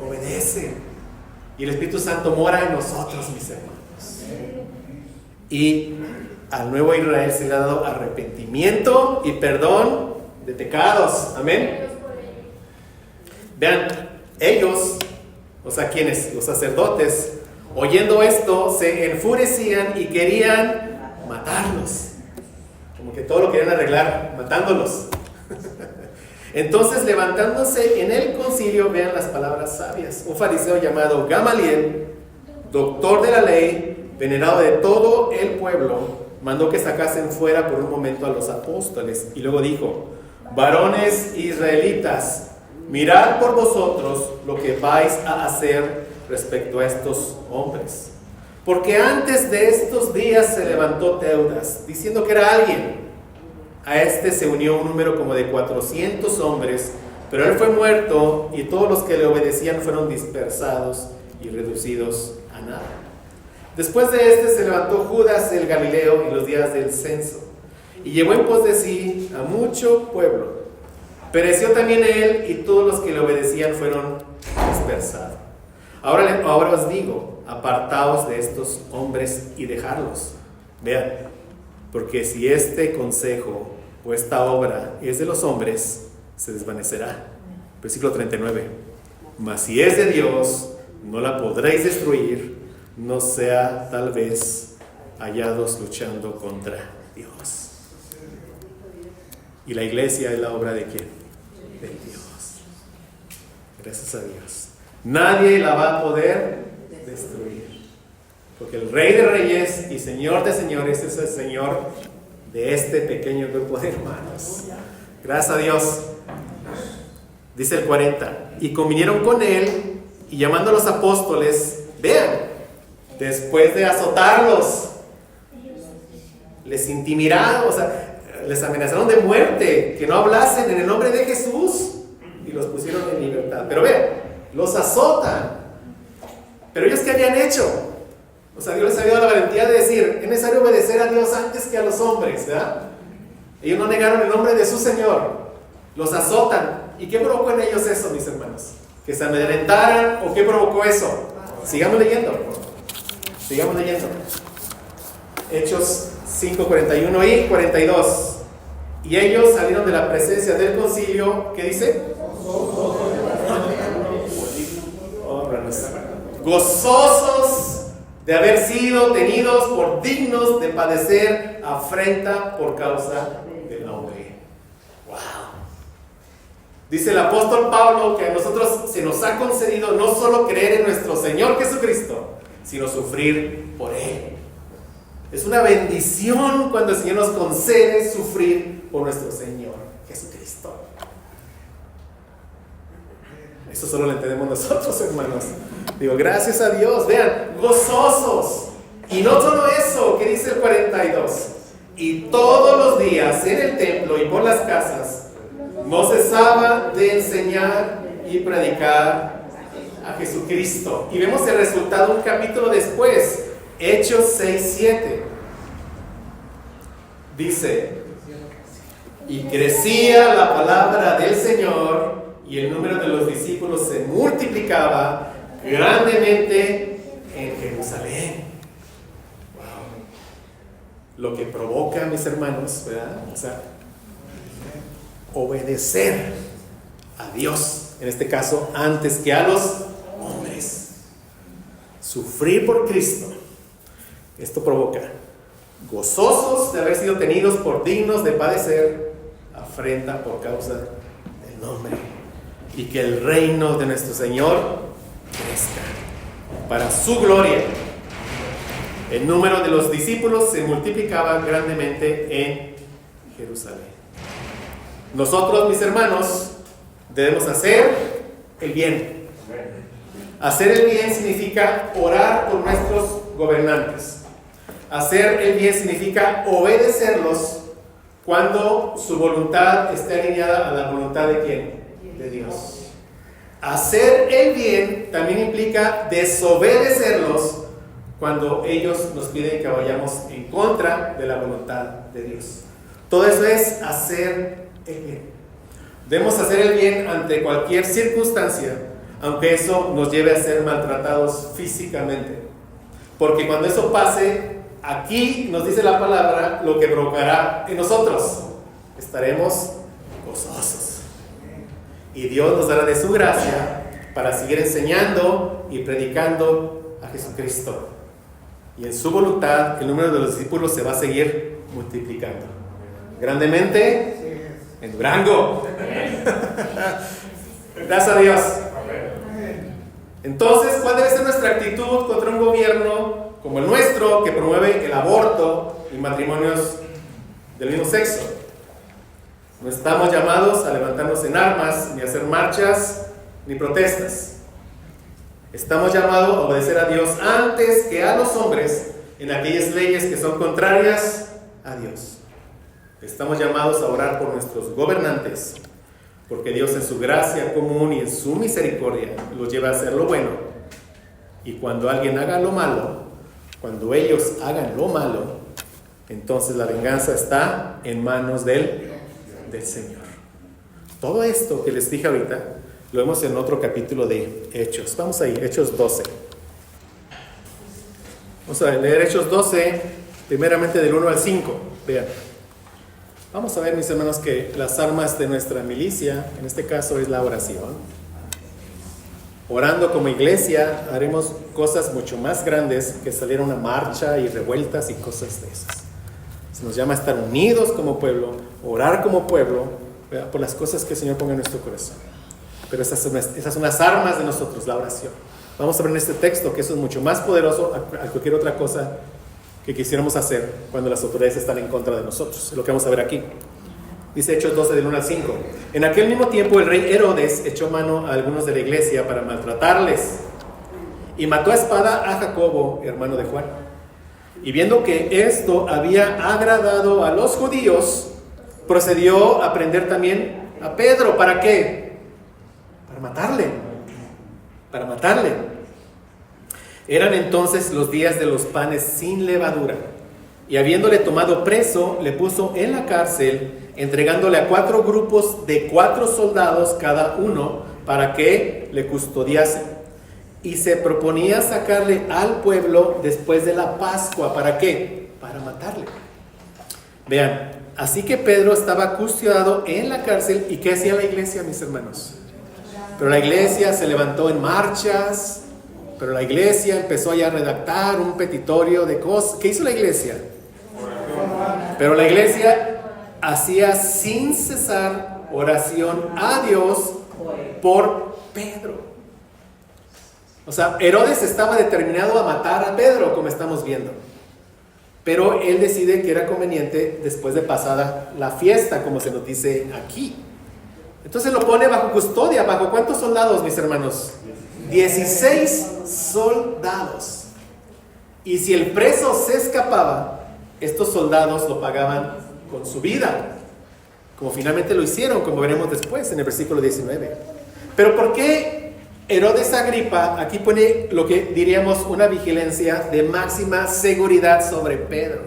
obedecen. Y el Espíritu Santo mora en nosotros, mis hermanos. Y al nuevo Israel se le ha dado arrepentimiento y perdón de pecados. Amén. Vean, ellos, o sea, ¿quiénes? Los sacerdotes, oyendo esto, se enfurecían y querían matarlos. Como que todo lo querían arreglar, matándolos. Entonces, levantándose en el concilio, vean las palabras sabias. Un fariseo llamado Gamaliel, doctor de la ley, venerado de todo el pueblo, mandó que sacasen fuera por un momento a los apóstoles. Y luego dijo: varones israelitas, mirad por vosotros lo que vais a hacer respecto a estos hombres. Porque antes de estos días se levantó Teudas, diciendo que era alguien. A este se unió un número como de 400 hombres, pero él fue muerto y todos los que le obedecían fueron dispersados y reducidos a nada. Después de este se levantó Judas el Galileo en los días del censo y llevó en pos de sí a mucho pueblo. Pereció también él y todos los que le obedecían fueron dispersados. Ahora os digo, apartaos de estos hombres y dejadlos. Vean, porque si este consejo o esta obra es de los hombres, se desvanecerá. Versículo 39. Mas si es de Dios, no la podréis destruir, no sea tal vez hallados luchando contra Dios. Y la iglesia es la obra de ¿quién? De Dios. Gracias a Dios. Nadie la va a poder destruir. Porque el Rey de Reyes y Señor de Señores es el Señor de este pequeño grupo de hermanos. Gracias a Dios. Dice el 40. Y convinieron con él, y llamando a los apóstoles, vean, después de azotarlos, les intimidaron, o sea, les amenazaron de muerte, que no hablasen en el nombre de Jesús, y los pusieron en libertad. Pero vean, los azotan. Pero ellos, ¿qué habían hecho? O sea, Dios les había dado la valentía de decir: es necesario obedecer a Dios antes que a los hombres, ¿verdad? Ellos no negaron el nombre de su Señor. Los azotan. ¿Y qué provocó en ellos eso, mis hermanos? ¿Que se amedrentaran o qué provocó eso? Sigamos leyendo. Sigamos leyendo. Hechos 5, 41 y 42. Y ellos salieron de la presencia del concilio. ¿Qué dice? Gozosos de haber sido tenidos por dignos de padecer afrenta por causa del nombre. Wow. Dice el apóstol Pablo que a nosotros se nos ha concedido no solo creer en nuestro Señor Jesucristo, sino sufrir por Él. Es una bendición cuando el Señor nos concede sufrir por nuestro Señor Jesucristo. Eso solo lo entendemos nosotros, hermanos. Digo, gracias a Dios. Vean, gozosos. Y no solo eso, que dice el 42. Y todos los días en el templo y por las casas no cesaba de enseñar y predicar a Jesucristo. Y vemos el resultado un capítulo después, Hechos 6, 7. Dice: Y crecía la palabra del Señor, y el número de los discípulos se multiplicaba grandemente en Jerusalén. Wow. Lo que provoca, mis hermanos, ¿verdad? O sea, obedecer a Dios, en este caso, antes que a los hombres. Sufrir por Cristo. Esto provoca gozosos de haber sido tenidos por dignos de padecer afrenta por causa del nombre, y que el reino de nuestro Señor crezca para su gloria. El número de los discípulos se multiplicaba grandemente en Jerusalén. Nosotros, mis hermanos, debemos hacer el bien. Hacer el bien significa orar por nuestros gobernantes. Hacer el bien significa obedecerlos cuando su voluntad esté alineada a la voluntad de ¿quién? De Dios. Hacer el bien también implica desobedecerlos cuando ellos nos piden que vayamos en contra de la voluntad de Dios. Todo eso es hacer el bien. Debemos hacer el bien ante cualquier circunstancia, aunque eso nos lleve a ser maltratados físicamente. Porque cuando eso pase, aquí nos dice la palabra lo que provocará en nosotros. Estaremos gozosos. Y Dios nos dará de su gracia para seguir enseñando y predicando a Jesucristo. Y en su voluntad el número de los discípulos se va a seguir multiplicando. Grandemente en Durango. Gracias a Dios. Entonces, ¿cuál debe ser nuestra actitud contra un gobierno como el nuestro que promueve el aborto y matrimonios del mismo sexo? No estamos llamados a levantarnos en armas, ni a hacer marchas, ni protestas. Estamos llamados a obedecer a Dios antes que a los hombres en aquellas leyes que son contrarias a Dios. Estamos llamados a orar por nuestros gobernantes, porque Dios en su gracia común y en su misericordia los lleva a hacer lo bueno. Y cuando alguien haga lo malo, cuando ellos hagan lo malo, entonces la venganza está en manos del Señor. Todo esto que les dije ahorita lo vemos en otro capítulo de Hechos. Vamos ahí, Hechos 12. Vamos a leer Hechos 12, primeramente del 1 al 5. Vean. Vamos a ver, mis hermanos, que las armas de nuestra milicia, en este caso, es la oración. Orando como iglesia, haremos cosas mucho más grandes que salir a una marcha y revueltas y cosas de esas. Se nos llama a estar unidos como pueblo, orar como pueblo, ¿verdad? Por las cosas que el Señor ponga en nuestro corazón. Pero esas son las armas de nosotros, la oración. Vamos a ver en este texto que eso es mucho más poderoso a cualquier otra cosa que quisiéramos hacer cuando las autoridades están en contra de nosotros. Es lo que vamos a ver aquí. Dice Hechos 12, del 1 al 5. En aquel mismo tiempo el rey Herodes echó mano a algunos de la iglesia para maltratarles y mató a espada a Jacobo, hermano de Juan. Y viendo que esto había agradado a los judíos, procedió a prender también a Pedro. ¿Para qué? Para matarle. Para matarle. Eran entonces los días de los panes sin levadura. Y habiéndole tomado preso, le puso en la cárcel, entregándole a 4 grupos de 4 soldados cada uno, para que le custodiasen. Y se proponía sacarle al pueblo después de la Pascua. ¿Para qué? Para matarle. Vean, así que Pedro estaba custodiado en la cárcel. ¿Y qué hacía la iglesia, mis hermanos? Pero la iglesia se levantó en marchas. Pero la iglesia empezó ya a redactar un petitorio de cosas. ¿Qué hizo la iglesia? Pero la iglesia hacía sin cesar oración a Dios por Pedro. O sea, Herodes estaba determinado a matar a Pedro, como estamos viendo. Pero él decide que era conveniente después de pasada la fiesta, como se nos dice aquí. Entonces lo pone bajo custodia. ¿Bajo cuántos soldados, mis hermanos? 16 soldados. Y si el preso se escapaba, estos soldados lo pagaban con su vida, como finalmente lo hicieron, como veremos después en el versículo 19. Pero ¿por qué Herodes Agripa aquí pone lo que diríamos una vigilancia de máxima seguridad sobre Pedro?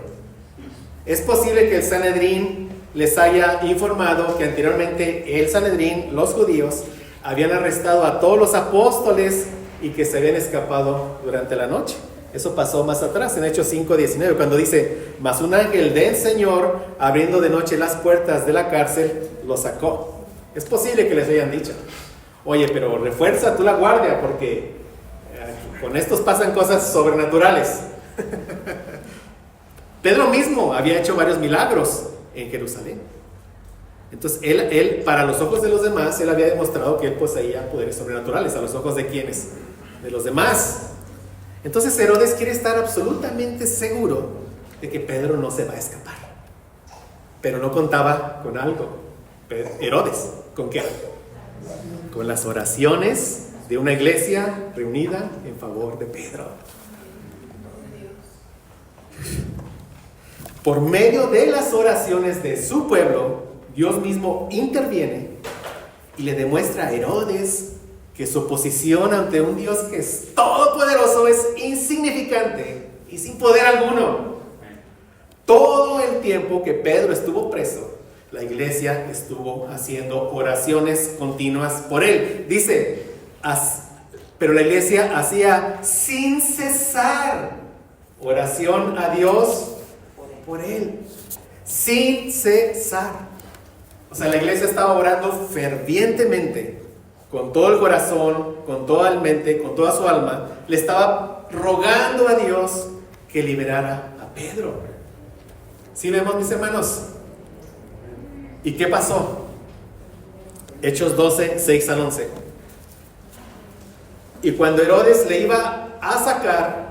Es posible que el Sanedrín les haya informado que anteriormente el Sanedrín, los judíos, habían arrestado a todos los apóstoles y que se habían escapado durante la noche. Eso pasó más atrás, en Hechos 5:19, cuando dice: mas un ángel del Señor, abriendo de noche las puertas de la cárcel, lo sacó. Es posible que les hayan dicho: oye, pero refuerza tú la guardia, porque con estos pasan cosas sobrenaturales. Pedro mismo había hecho varios milagros en Jerusalén. Entonces él, para los ojos de los demás, él había demostrado que él poseía poderes sobrenaturales. ¿A los ojos de quiénes? De los demás. Entonces Herodes quiere estar absolutamente seguro de que Pedro no se va a escapar. Pero no contaba con algo. Herodes, ¿con qué? Con las oraciones de una iglesia reunida en favor de Pedro. Por medio de las oraciones de su pueblo, Dios mismo interviene y le demuestra a Herodes que su oposición ante un Dios que es todopoderoso es insignificante y sin poder alguno. Todo el tiempo que Pedro estuvo preso, la iglesia estuvo haciendo oraciones continuas por él. Dice, pero la iglesia hacía sin cesar oración a Dios por él, sin cesar. O sea, la iglesia estaba orando fervientemente, con todo el corazón, con toda la mente, con toda su alma. Le estaba rogando a Dios que liberara a Pedro. ¿Sí vemos, mis hermanos? ¿Y qué pasó? Hechos 12, 6 al 11. Y cuando Herodes le iba a sacar,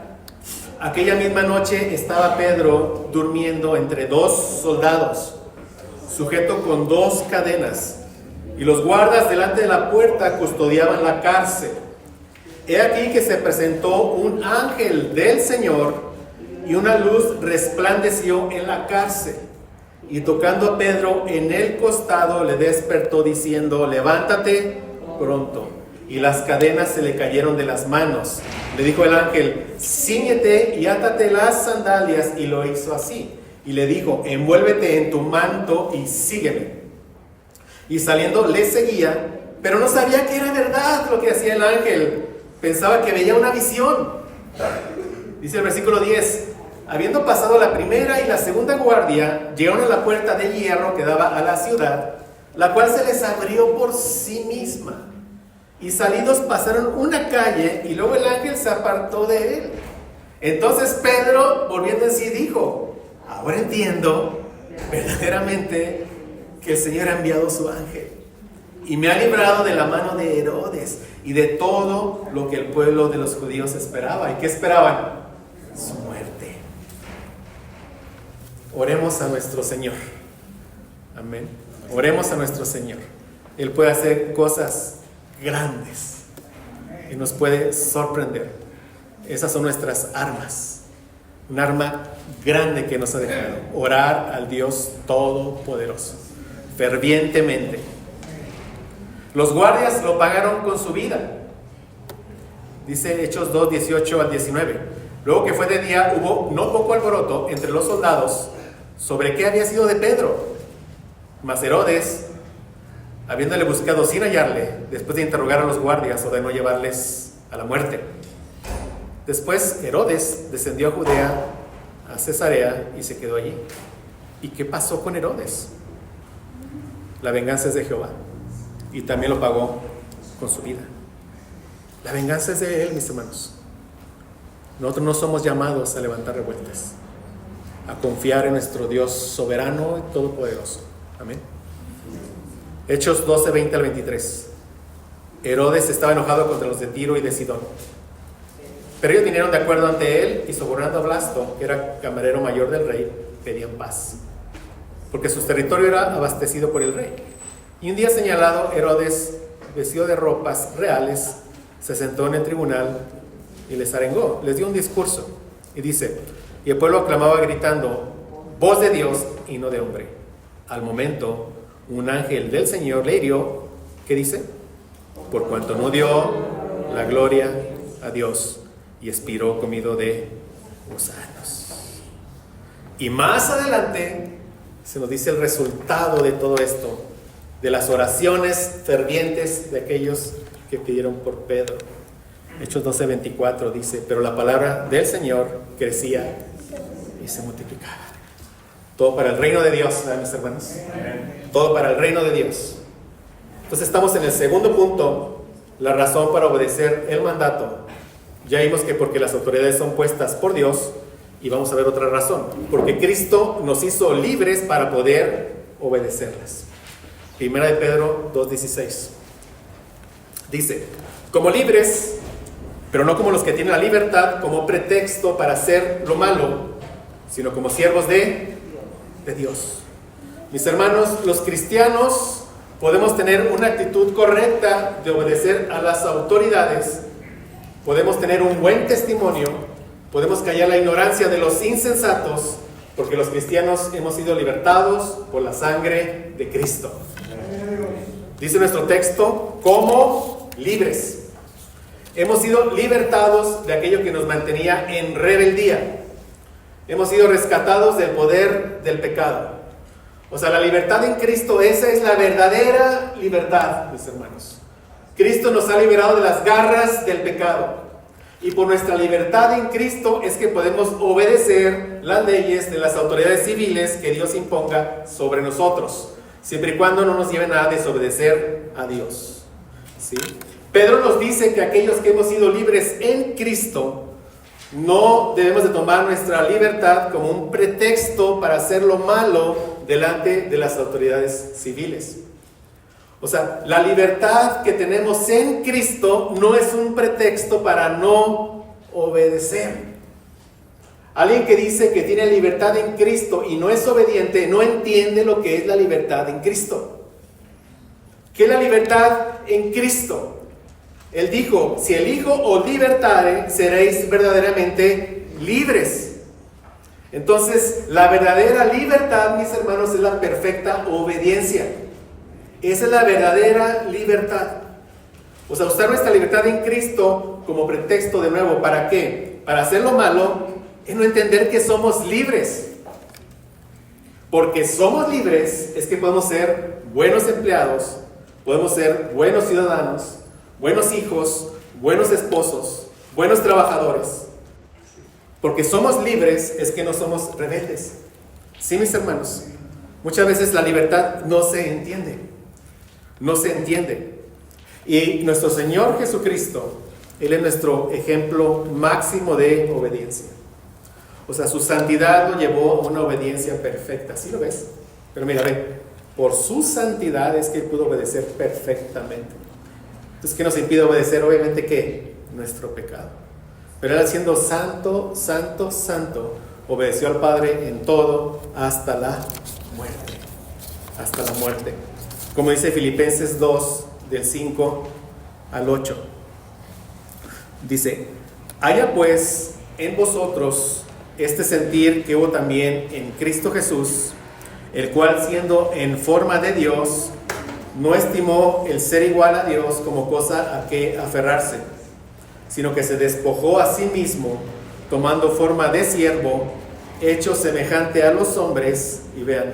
aquella misma noche estaba Pedro durmiendo entre dos soldados, sujeto con dos cadenas, y los guardas delante de la puerta custodiaban la cárcel. He aquí que se presentó un ángel del Señor, y una luz resplandeció en la cárcel, y tocando a Pedro en el costado le despertó diciendo: levántate pronto. Y las cadenas se le cayeron de las manos. Le dijo el ángel: cíñete y átate las sandalias. Y lo hizo así. Y le dijo: envuélvete en tu manto y sígueme. Y saliendo le seguía, pero no sabía que era verdad lo que hacía el ángel. Pensaba que veía una visión. Dice el versículo 10: habiendo pasado la primera y la segunda guardia, llegaron a la puerta de hierro que daba a la ciudad, la cual se les abrió por sí misma. Y salidos pasaron una calle, y luego el ángel se apartó de él. Entonces Pedro, volviendo en sí, dijo: ahora entiendo verdaderamente que el Señor ha enviado su ángel y me ha librado de la mano de Herodes y de todo lo que el pueblo de los judíos esperaba. ¿Y qué esperaban? Su muerte. Oremos a nuestro Señor. Amén. Oremos a nuestro Señor. Él puede hacer cosas grandes y nos puede sorprender. Esas son nuestras armas. Un arma grande que nos ha dejado: orar al Dios Todopoderoso fervientemente. Los guardias lo pagaron con su vida. Dice Hechos 2, 18 al 19. Luego que fue de día, hubo no poco alboroto entre los soldados sobre qué había sido de Pedro. Mas Herodes, habiéndole buscado sin hallarle, después de interrogar a los guardias, ordenó llevarles a la muerte. Después Herodes descendió a Judea, a Cesarea, y se quedó allí. ¿Y qué pasó con Herodes? La venganza es de Jehová, y también lo pagó con su vida. La venganza es de Él, mis hermanos. Nosotros no somos llamados a levantar revueltas, a confiar en nuestro Dios soberano y todopoderoso. Amén. Hechos 12, 20 al 23. Herodes estaba enojado contra los de Tiro y de Sidón, pero ellos vinieron de acuerdo ante él, y sobornando a Blasto, que era camarero mayor del rey, pedían paz, porque su territorio era abastecido por el rey. Y un día señalado, Herodes, vestido de ropas reales, se sentó en el tribunal y les arengó, les dio un discurso, y dice: y el pueblo aclamaba gritando: voz de Dios y no de hombre. Al momento, un ángel del Señor le hirió. ¿Qué dice? Por cuanto no dio la gloria a Dios, y expiró comido de gusanos. Y más adelante, se nos dice el resultado de todo esto, de las oraciones fervientes de aquellos que pidieron por Pedro. Hechos 12:24 dice, pero la palabra del Señor crecía y se multiplicaba. Todo para el reino de Dios, ¿verdad, mis hermanos? Todo para el reino de Dios. Entonces estamos en el segundo punto, la razón para obedecer el mandato. Ya vimos que porque las autoridades son puestas por Dios, y vamos a ver otra razón, porque Cristo nos hizo libres para poder obedecerlas. Primera de Pedro 2:16 dice, como libres, pero no como los que tienen la libertad como pretexto para hacer lo malo, sino como siervos de Dios. Mis hermanos, los cristianos podemos tener una actitud correcta de obedecer a las autoridades, podemos tener un buen testimonio, podemos callar la ignorancia de los insensatos, porque los cristianos hemos sido libertados por la sangre de Cristo. Dice nuestro texto, como libres. Hemos sido libertados de aquello que nos mantenía en rebeldía. Hemos sido rescatados del poder del pecado. O sea, la libertad en Cristo, esa es la verdadera libertad, mis hermanos. Cristo nos ha liberado de las garras del pecado. Y por nuestra libertad en Cristo es que podemos obedecer las leyes de las autoridades civiles que Dios imponga sobre nosotros, siempre y cuando no nos lleven a desobedecer a Dios. ¿Sí? Pedro nos dice que aquellos que hemos sido libres en Cristo, no debemos de tomar nuestra libertad como un pretexto para hacer lo malo delante de las autoridades civiles. O sea, la libertad que tenemos en Cristo no es un pretexto para no obedecer. Alguien que dice que tiene libertad en Cristo y no es obediente, no entiende lo que es la libertad en Cristo. ¿Qué es la libertad en Cristo? Él dijo, si el Hijo os libertare, seréis verdaderamente libres. Entonces, la verdadera libertad, mis hermanos, es la perfecta obediencia. Esa es la verdadera libertad. O sea, usar nuestra libertad en Cristo como pretexto de nuevo, ¿para qué? Para hacer lo malo, es no entender que somos libres. Porque somos libres es que podemos ser buenos empleados, podemos ser buenos ciudadanos, buenos hijos, buenos esposos, buenos trabajadores. Porque somos libres es que no somos rebeldes. Sí, mis hermanos, muchas veces la libertad no se entiende. No se entiende. Y nuestro Señor Jesucristo, Él es nuestro ejemplo máximo de obediencia. O sea, su santidad lo llevó a una obediencia perfecta. ¿Sí lo ves? Pero mira, ve, por su santidad es que Él pudo obedecer perfectamente. Entonces, ¿qué nos impide obedecer? Obviamente, ¿qué? Nuestro pecado. Pero Él, siendo santo, santo, santo, obedeció al Padre en todo hasta la muerte. Hasta la muerte. Como dice Filipenses 2, del 5 al 8. Dice, haya pues en vosotros este sentir que hubo también en Cristo Jesús, el cual siendo en forma de Dios, no estimó el ser igual a Dios como cosa a que aferrarse, sino que se despojó a sí mismo, tomando forma de siervo, hecho semejante a los hombres, y vean,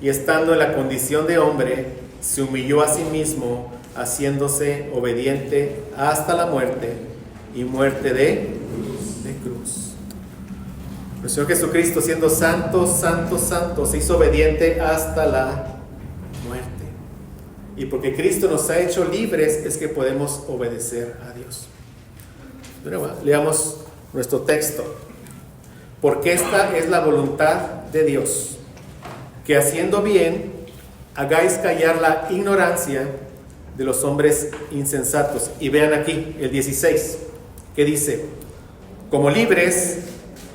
y estando en la condición de hombre, se humilló a sí mismo, haciéndose obediente hasta la muerte, y muerte de cruz. El Señor Jesucristo, siendo santo, santo, santo, se hizo obediente hasta la muerte. Y porque Cristo nos ha hecho libres, es que podemos obedecer a Dios. Pero bueno, leamos nuestro texto. Porque esta es la voluntad de Dios, que haciendo bien, hagáis callar la ignorancia de los hombres insensatos. Y vean aquí el 16, que dice, como libres,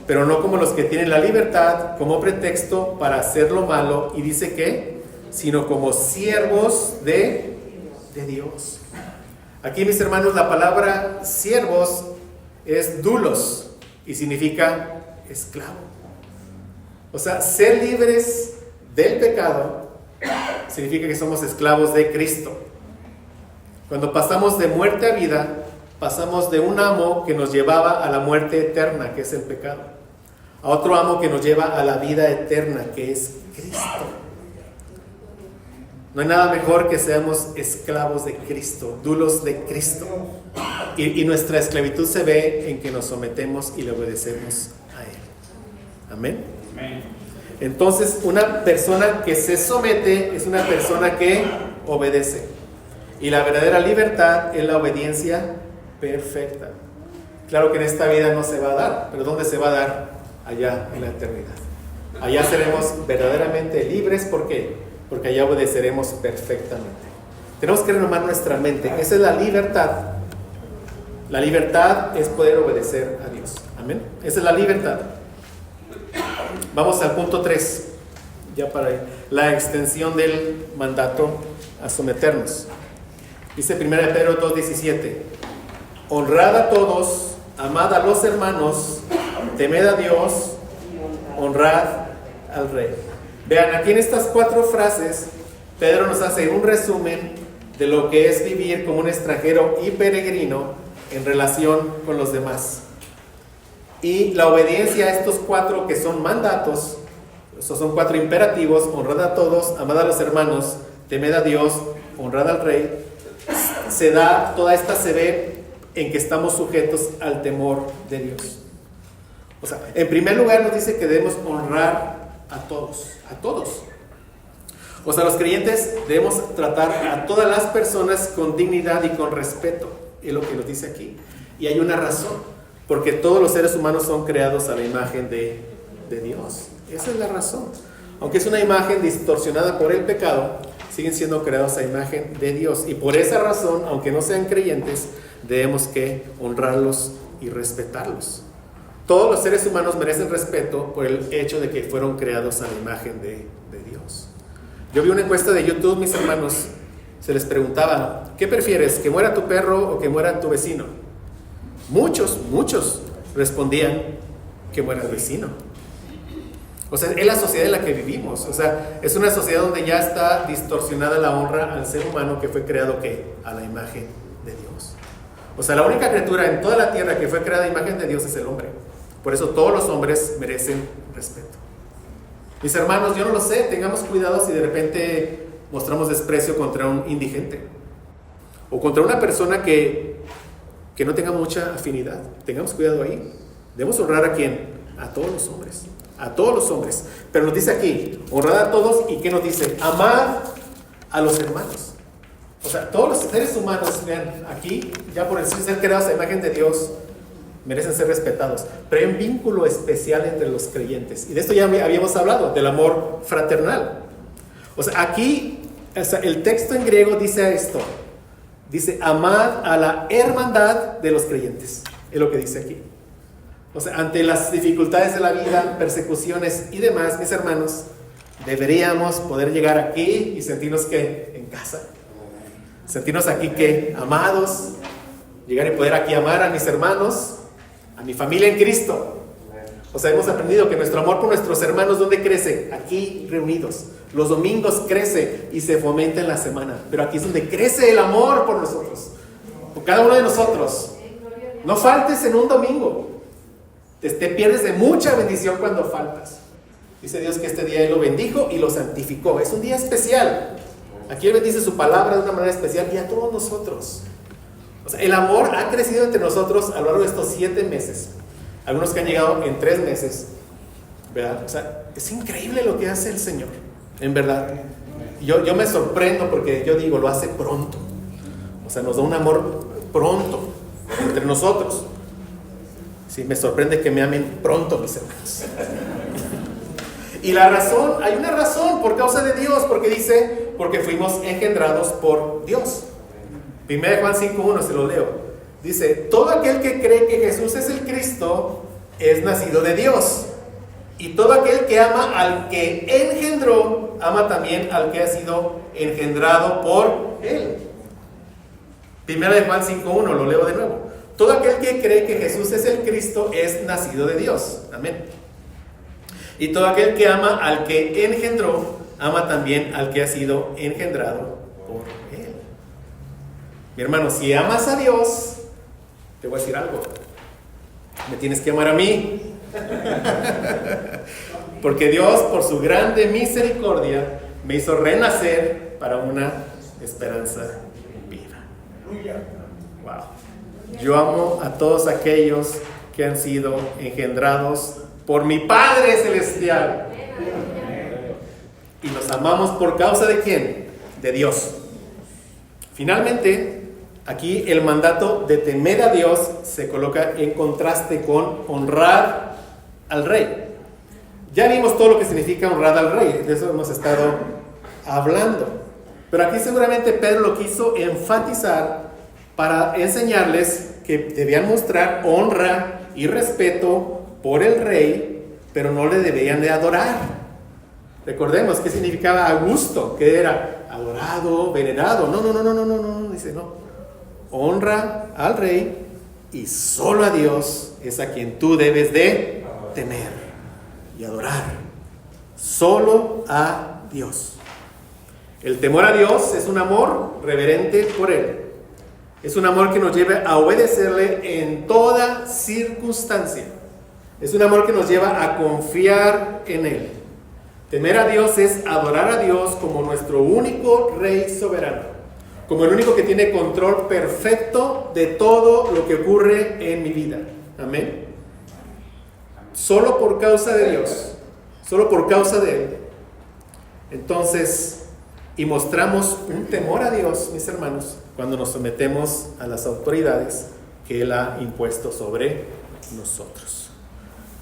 pero no como los que tienen la libertad como pretexto para hacer lo malo. Y dice que, sino como siervos de Dios. Aquí, mis hermanos, la palabra siervos es doulos y significa esclavo. O sea, ser libres del pecado significa que somos esclavos de Cristo. Cuando pasamos de muerte a vida, pasamos de un amo que nos llevaba a la muerte eterna, que es el pecado, a otro amo que nos lleva a la vida eterna, que es Cristo. No hay nada mejor que seamos esclavos de Cristo, dulos de Cristo. Y nuestra esclavitud se ve en que nos sometemos y le obedecemos a Él. Amén. Entonces, una persona que se somete es una persona que obedece. Y la verdadera libertad es la obediencia perfecta. Claro que en esta vida no se va a dar, pero ¿dónde se va a dar? Allá en la eternidad. Allá seremos verdaderamente libres. ¿Por qué? Porque allá obedeceremos perfectamente. Tenemos que renovar nuestra mente. Esa es la libertad. La libertad es poder obedecer a Dios. Amén. Esa es la libertad. Vamos al punto 3. Ya para la extensión del mandato a someternos. Dice 1 Pedro 2:17. Honrad a todos, amad a los hermanos, temed a Dios, honrad al Rey. Vean, aquí en estas 4 frases, Pedro nos hace un resumen de lo que es vivir como un extranjero y peregrino en relación con los demás. Y la obediencia a estos 4 que son mandatos, estos son 4 imperativos: honrad a todos, amad a los hermanos, temed a Dios, honrad al Rey. Toda esta se ve en que estamos sujetos al temor de Dios. O sea, en primer lugar nos dice que debemos honrar a todos. O sea, los creyentes debemos tratar a todas las personas con dignidad y con respeto, es lo que nos dice aquí. Y hay una razón, porque todos los seres humanos son creados a la imagen de Dios. Esa es la razón. Aunque es una imagen distorsionada por el pecado, siguen siendo creados a imagen de Dios. Y por esa razón, aunque no sean creyentes, debemos que honrarlos y respetarlos. Todos los seres humanos merecen respeto por el hecho de que fueron creados a la imagen de Dios. Yo vi una encuesta de YouTube, mis hermanos, se les preguntaba: ¿qué prefieres, que muera tu perro o que muera tu vecino? Muchos respondían que muera el vecino. O sea, es la sociedad en la que vivimos. O sea, es una sociedad donde ya está distorsionada la honra al ser humano que fue creado, ¿qué? A la imagen de Dios. O sea, la única criatura en toda la tierra que fue creada a imagen de Dios es el hombre. Por eso todos los hombres merecen respeto. Mis hermanos, yo no lo sé, tengamos cuidado si de repente mostramos desprecio contra un indigente o contra una persona que no tenga mucha afinidad. Tengamos cuidado ahí. Debemos honrar ¿a quién? A todos los hombres. A todos los hombres. Pero nos dice aquí, honrad a todos. ¿Y qué nos dice? Amad a los hermanos. O sea, todos los seres humanos, vean, aquí, ya por el ser creados a imagen de Dios, merecen ser respetados. Pero hay un vínculo especial entre los creyentes. Y de esto ya habíamos hablado, del amor fraternal. O sea, aquí, el texto en griego dice esto. Dice, amad a la hermandad de los creyentes. Es lo que dice aquí. O sea, ante las dificultades de la vida, persecuciones y demás, mis hermanos, deberíamos poder llegar aquí y sentirnos que en casa. Sentirnos aquí que amados. Llegar y poder aquí amar a mis hermanos, a mi familia en Cristo. O sea, hemos aprendido que nuestro amor por nuestros hermanos, ¿dónde crece? Aquí reunidos. Los domingos crece y se fomenta en la semana. Pero aquí es donde crece el amor por nosotros. Por cada uno de nosotros. No faltes en un domingo. Te pierdes de mucha bendición cuando faltas. Dice Dios que este día Él lo bendijo y lo santificó. Es un día especial. Aquí Él bendice su palabra de una manera especial y a todos nosotros. O sea, el amor ha crecido entre nosotros a lo largo de estos 7 meses. Algunos que han llegado en 3 meses. ¿Verdad? O sea, es increíble lo que hace el Señor. En verdad. Yo me sorprendo porque yo digo, lo hace pronto. O sea, nos da un amor pronto entre nosotros. Sí, me sorprende que me amen pronto, mis hermanos. Y la razón, hay una razón por causa de Dios, porque dice, porque fuimos engendrados por Dios. 1 Juan 5:1, se lo leo. Dice, todo aquel que cree que Jesús es el Cristo es nacido de Dios. Y todo aquel que ama al que engendró, ama también al que ha sido engendrado por Él. 1 Juan 5:1, lo leo de nuevo. Todo aquel que cree que Jesús es el Cristo es nacido de Dios. Amén. Y todo aquel que ama al que engendró, ama también al que ha sido engendrado por Él. Mi hermano, si amas a Dios, te voy a decir algo. Me tienes que amar a mí. Porque Dios, por su grande misericordia, me hizo renacer para una esperanza viva. Wow. Yo amo a todos aquellos que han sido engendrados por mi Padre Celestial. Y los amamos por causa de ¿quién? De Dios. Finalmente, aquí el mandato de temer a Dios se coloca en contraste con honrar al Rey. Ya vimos todo lo que significa honrar al Rey, de eso hemos estado hablando. Pero aquí seguramente Pedro lo quiso enfatizar para enseñarles que debían mostrar honra y respeto por el Rey, pero no le debían de adorar. Recordemos qué significaba Augusto, que era adorado, venerado. No, dice no. Honra al Rey y solo a Dios es a quien tú debes de temer y adorar. Solo a Dios. El temor a Dios es un amor reverente por Él. Es un amor que nos lleva a obedecerle en toda circunstancia. Es un amor que nos lleva a confiar en Él. Temer a Dios es adorar a Dios como nuestro único Rey soberano, como el único que tiene control perfecto de todo lo que ocurre en mi vida. Amén. Solo por causa de Dios, solo por causa de Él. Entonces, y mostramos un temor a Dios, mis hermanos, cuando nos sometemos a las autoridades que Él ha impuesto sobre nosotros.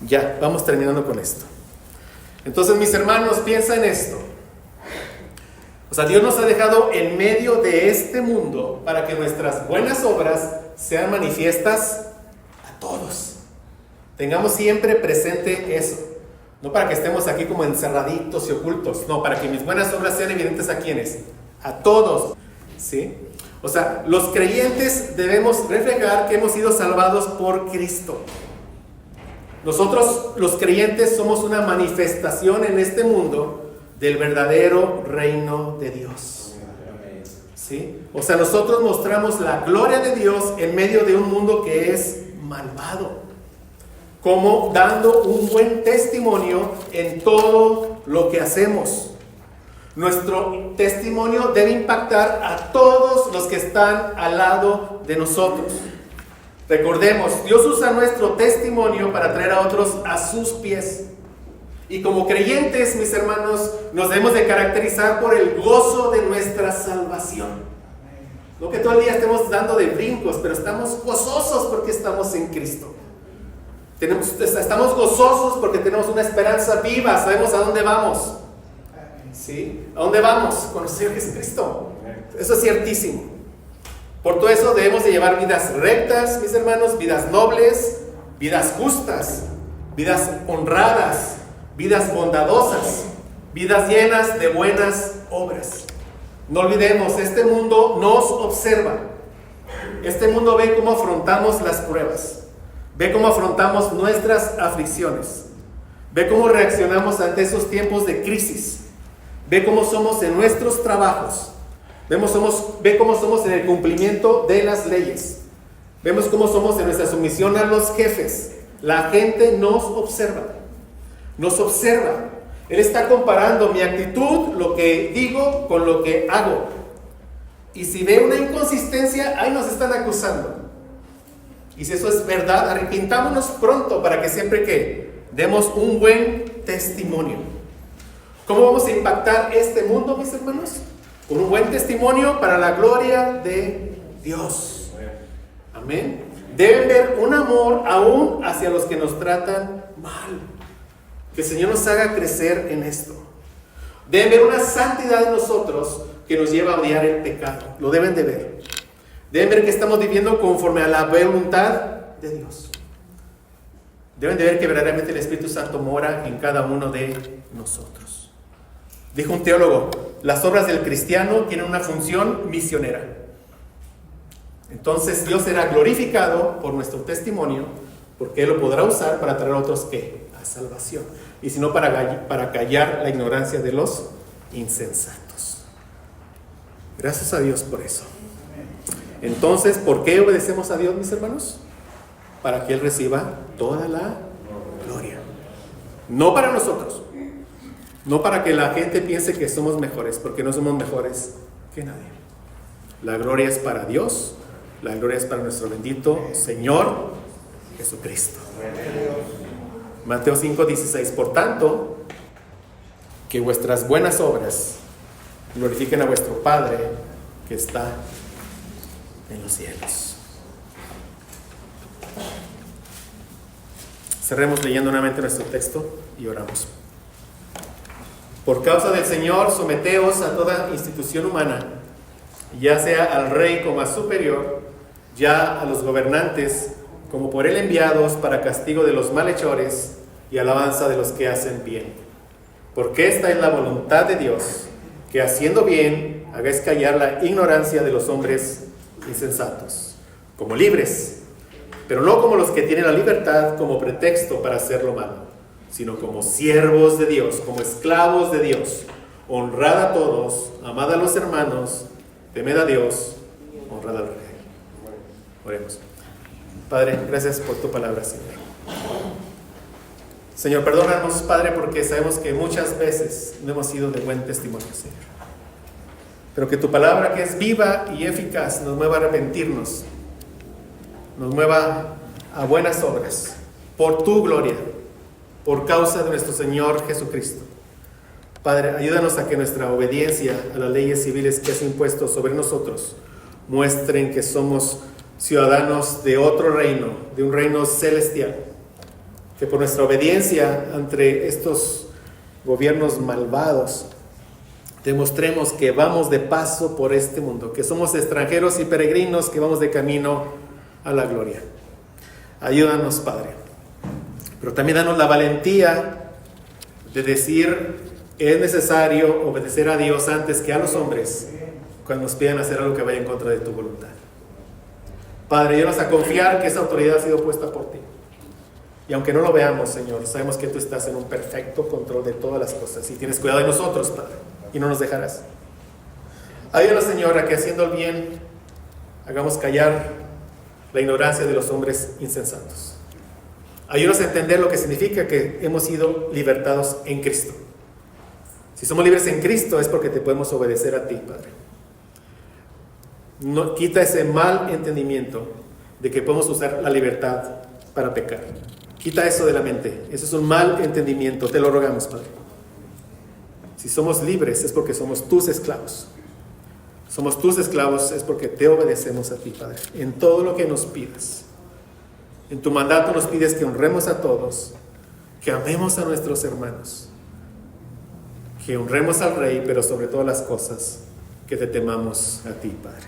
Ya, vamos terminando con esto. Entonces, mis hermanos, piensa en esto. O sea, Dios nos ha dejado en medio de este mundo para que nuestras buenas obras sean manifiestas a todos. Tengamos siempre presente eso. No para que estemos aquí como encerraditos y ocultos. No, para que mis buenas obras sean evidentes a quienes. A todos. ¿Sí? O sea, los creyentes debemos reflejar que hemos sido salvados por Cristo. Nosotros, los creyentes, somos una manifestación en este mundo del verdadero reino de Dios. ¿Sí? O sea, nosotros mostramos la gloria de Dios en medio de un mundo que es malvado. Como dando un buen testimonio en todo lo que hacemos. Nuestro testimonio debe impactar a todos los que están al lado de nosotros. Recordemos, Dios usa nuestro testimonio para traer a otros a sus pies. Y como creyentes, mis hermanos, nos debemos de caracterizar por el gozo de nuestra salvación. No que todo el día estemos dando de brincos, pero estamos gozosos porque estamos en Cristo. Estamos gozosos porque tenemos una esperanza viva, sabemos a dónde vamos. ¿Sí? ¿A dónde vamos? Con el Señor Jesucristo. Eso es ciertísimo. Por todo eso debemos de llevar vidas rectas, mis hermanos, vidas nobles, vidas justas, vidas honradas, vidas bondadosas, vidas llenas de buenas obras. No olvidemos, este mundo nos observa. Este mundo ve cómo afrontamos las pruebas. Ve cómo afrontamos nuestras aflicciones. Ve cómo reaccionamos ante esos tiempos de crisis. Ve cómo somos en nuestros trabajos. Ve cómo somos en el cumplimiento de las leyes. Vemos cómo somos en nuestra sumisión a los jefes. La gente nos observa. Nos observa. Él está comparando mi actitud, lo que digo, con lo que hago. Y si ve una inconsistencia, ahí nos están acusando. Y si eso es verdad, arrepintámonos pronto para que siempre que demos un buen testimonio. ¿Cómo vamos a impactar este mundo, mis hermanos? Con un buen testimonio para la gloria de Dios. Amén. Deben ver un amor aún hacia los que nos tratan mal. Que el Señor nos haga crecer en esto. Deben ver una santidad en nosotros que nos lleva a odiar el pecado. Lo deben de ver. Deben ver que estamos viviendo conforme a la voluntad de Dios. Deben de ver que verdaderamente el Espíritu Santo mora en cada uno de nosotros. Dijo un teólogo, las obras del cristiano tienen una función misionera. Entonces Dios será glorificado por nuestro testimonio, porque Él lo podrá usar para traer a otros ¿qué? A salvación. Y si no, para callar la ignorancia de los insensatos. Gracias a Dios por eso. Entonces, ¿por qué obedecemos a Dios, mis hermanos? Para que Él reciba toda la gloria. No para nosotros, no para que la gente piense que somos mejores, porque no somos mejores que nadie. La gloria es para Dios, la gloria es para nuestro bendito Señor Jesucristo. Mateo 5:16. Por tanto, que vuestras buenas obras glorifiquen a vuestro Padre que está en los cielos. Cerremos leyendo nuevamente nuestro texto y oramos. Por causa del Señor, someteos a toda institución humana, ya sea al rey como a superior, ya a los gobernantes como por él enviados para castigo de los malhechores y alabanza de los que hacen bien. Porque esta es la voluntad de Dios, que haciendo bien hagáis callar la ignorancia de los hombres insensatos, como libres, pero no como los que tienen la libertad como pretexto para hacer lo malo, sino como siervos de Dios, como esclavos de Dios. Honrad a todos, amad a los hermanos, temed a Dios, honrad al Rey. Oremos. Padre, gracias por tu palabra, Señor. Señor, perdónanos, Padre, porque sabemos que muchas veces no hemos sido de buen testimonio, Señor. Pero que tu palabra, que es viva y eficaz, nos mueva a arrepentirnos, nos mueva a buenas obras, por tu gloria, por causa de nuestro Señor Jesucristo. Padre, ayúdanos a que nuestra obediencia a las leyes civiles que has impuesto sobre nosotros muestren que somos ciudadanos de otro reino, de un reino celestial. Que por nuestra obediencia ante estos gobiernos malvados demostremos que vamos de paso por este mundo, que somos extranjeros y peregrinos que vamos de camino a la gloria. Ayúdanos, Padre, pero también danos la valentía de decir: es necesario obedecer a Dios antes que a los hombres cuando nos pidan hacer algo que vaya en contra de tu voluntad. Padre, ayúdanos a confiar que esa autoridad ha sido puesta por ti. Y aunque no lo veamos, Señor, sabemos que tú estás en un perfecto control de todas las cosas y tienes cuidado de nosotros, Padre, y no nos dejarás. Ayúdanos, Señor, a que haciendo el bien hagamos callar la ignorancia de los hombres insensatos. Ayúdanos a entender lo que significa que hemos sido libertados en Cristo. Si somos libres en Cristo es porque te podemos obedecer a ti, Padre. No, quita ese mal entendimiento de que podemos usar la libertad para pecar. Quita eso de la mente. Eso es un mal entendimiento. Te lo rogamos, Padre. Si somos libres es porque somos tus esclavos. Somos tus esclavos es porque te obedecemos a ti, Padre. En todo lo que nos pidas. En tu mandato nos pides que honremos a todos, que amemos a nuestros hermanos, que honremos al Rey, pero sobre todas las cosas que te temamos a ti, Padre.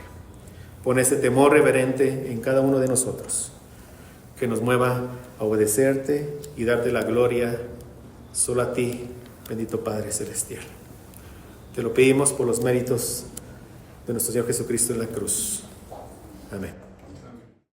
Pon ese temor reverente en cada uno de nosotros, que nos mueva a obedecerte y darte la gloria solo a ti, bendito Padre Celestial. Te lo pedimos por los méritos de nuestro Señor Jesucristo en la cruz. Amén.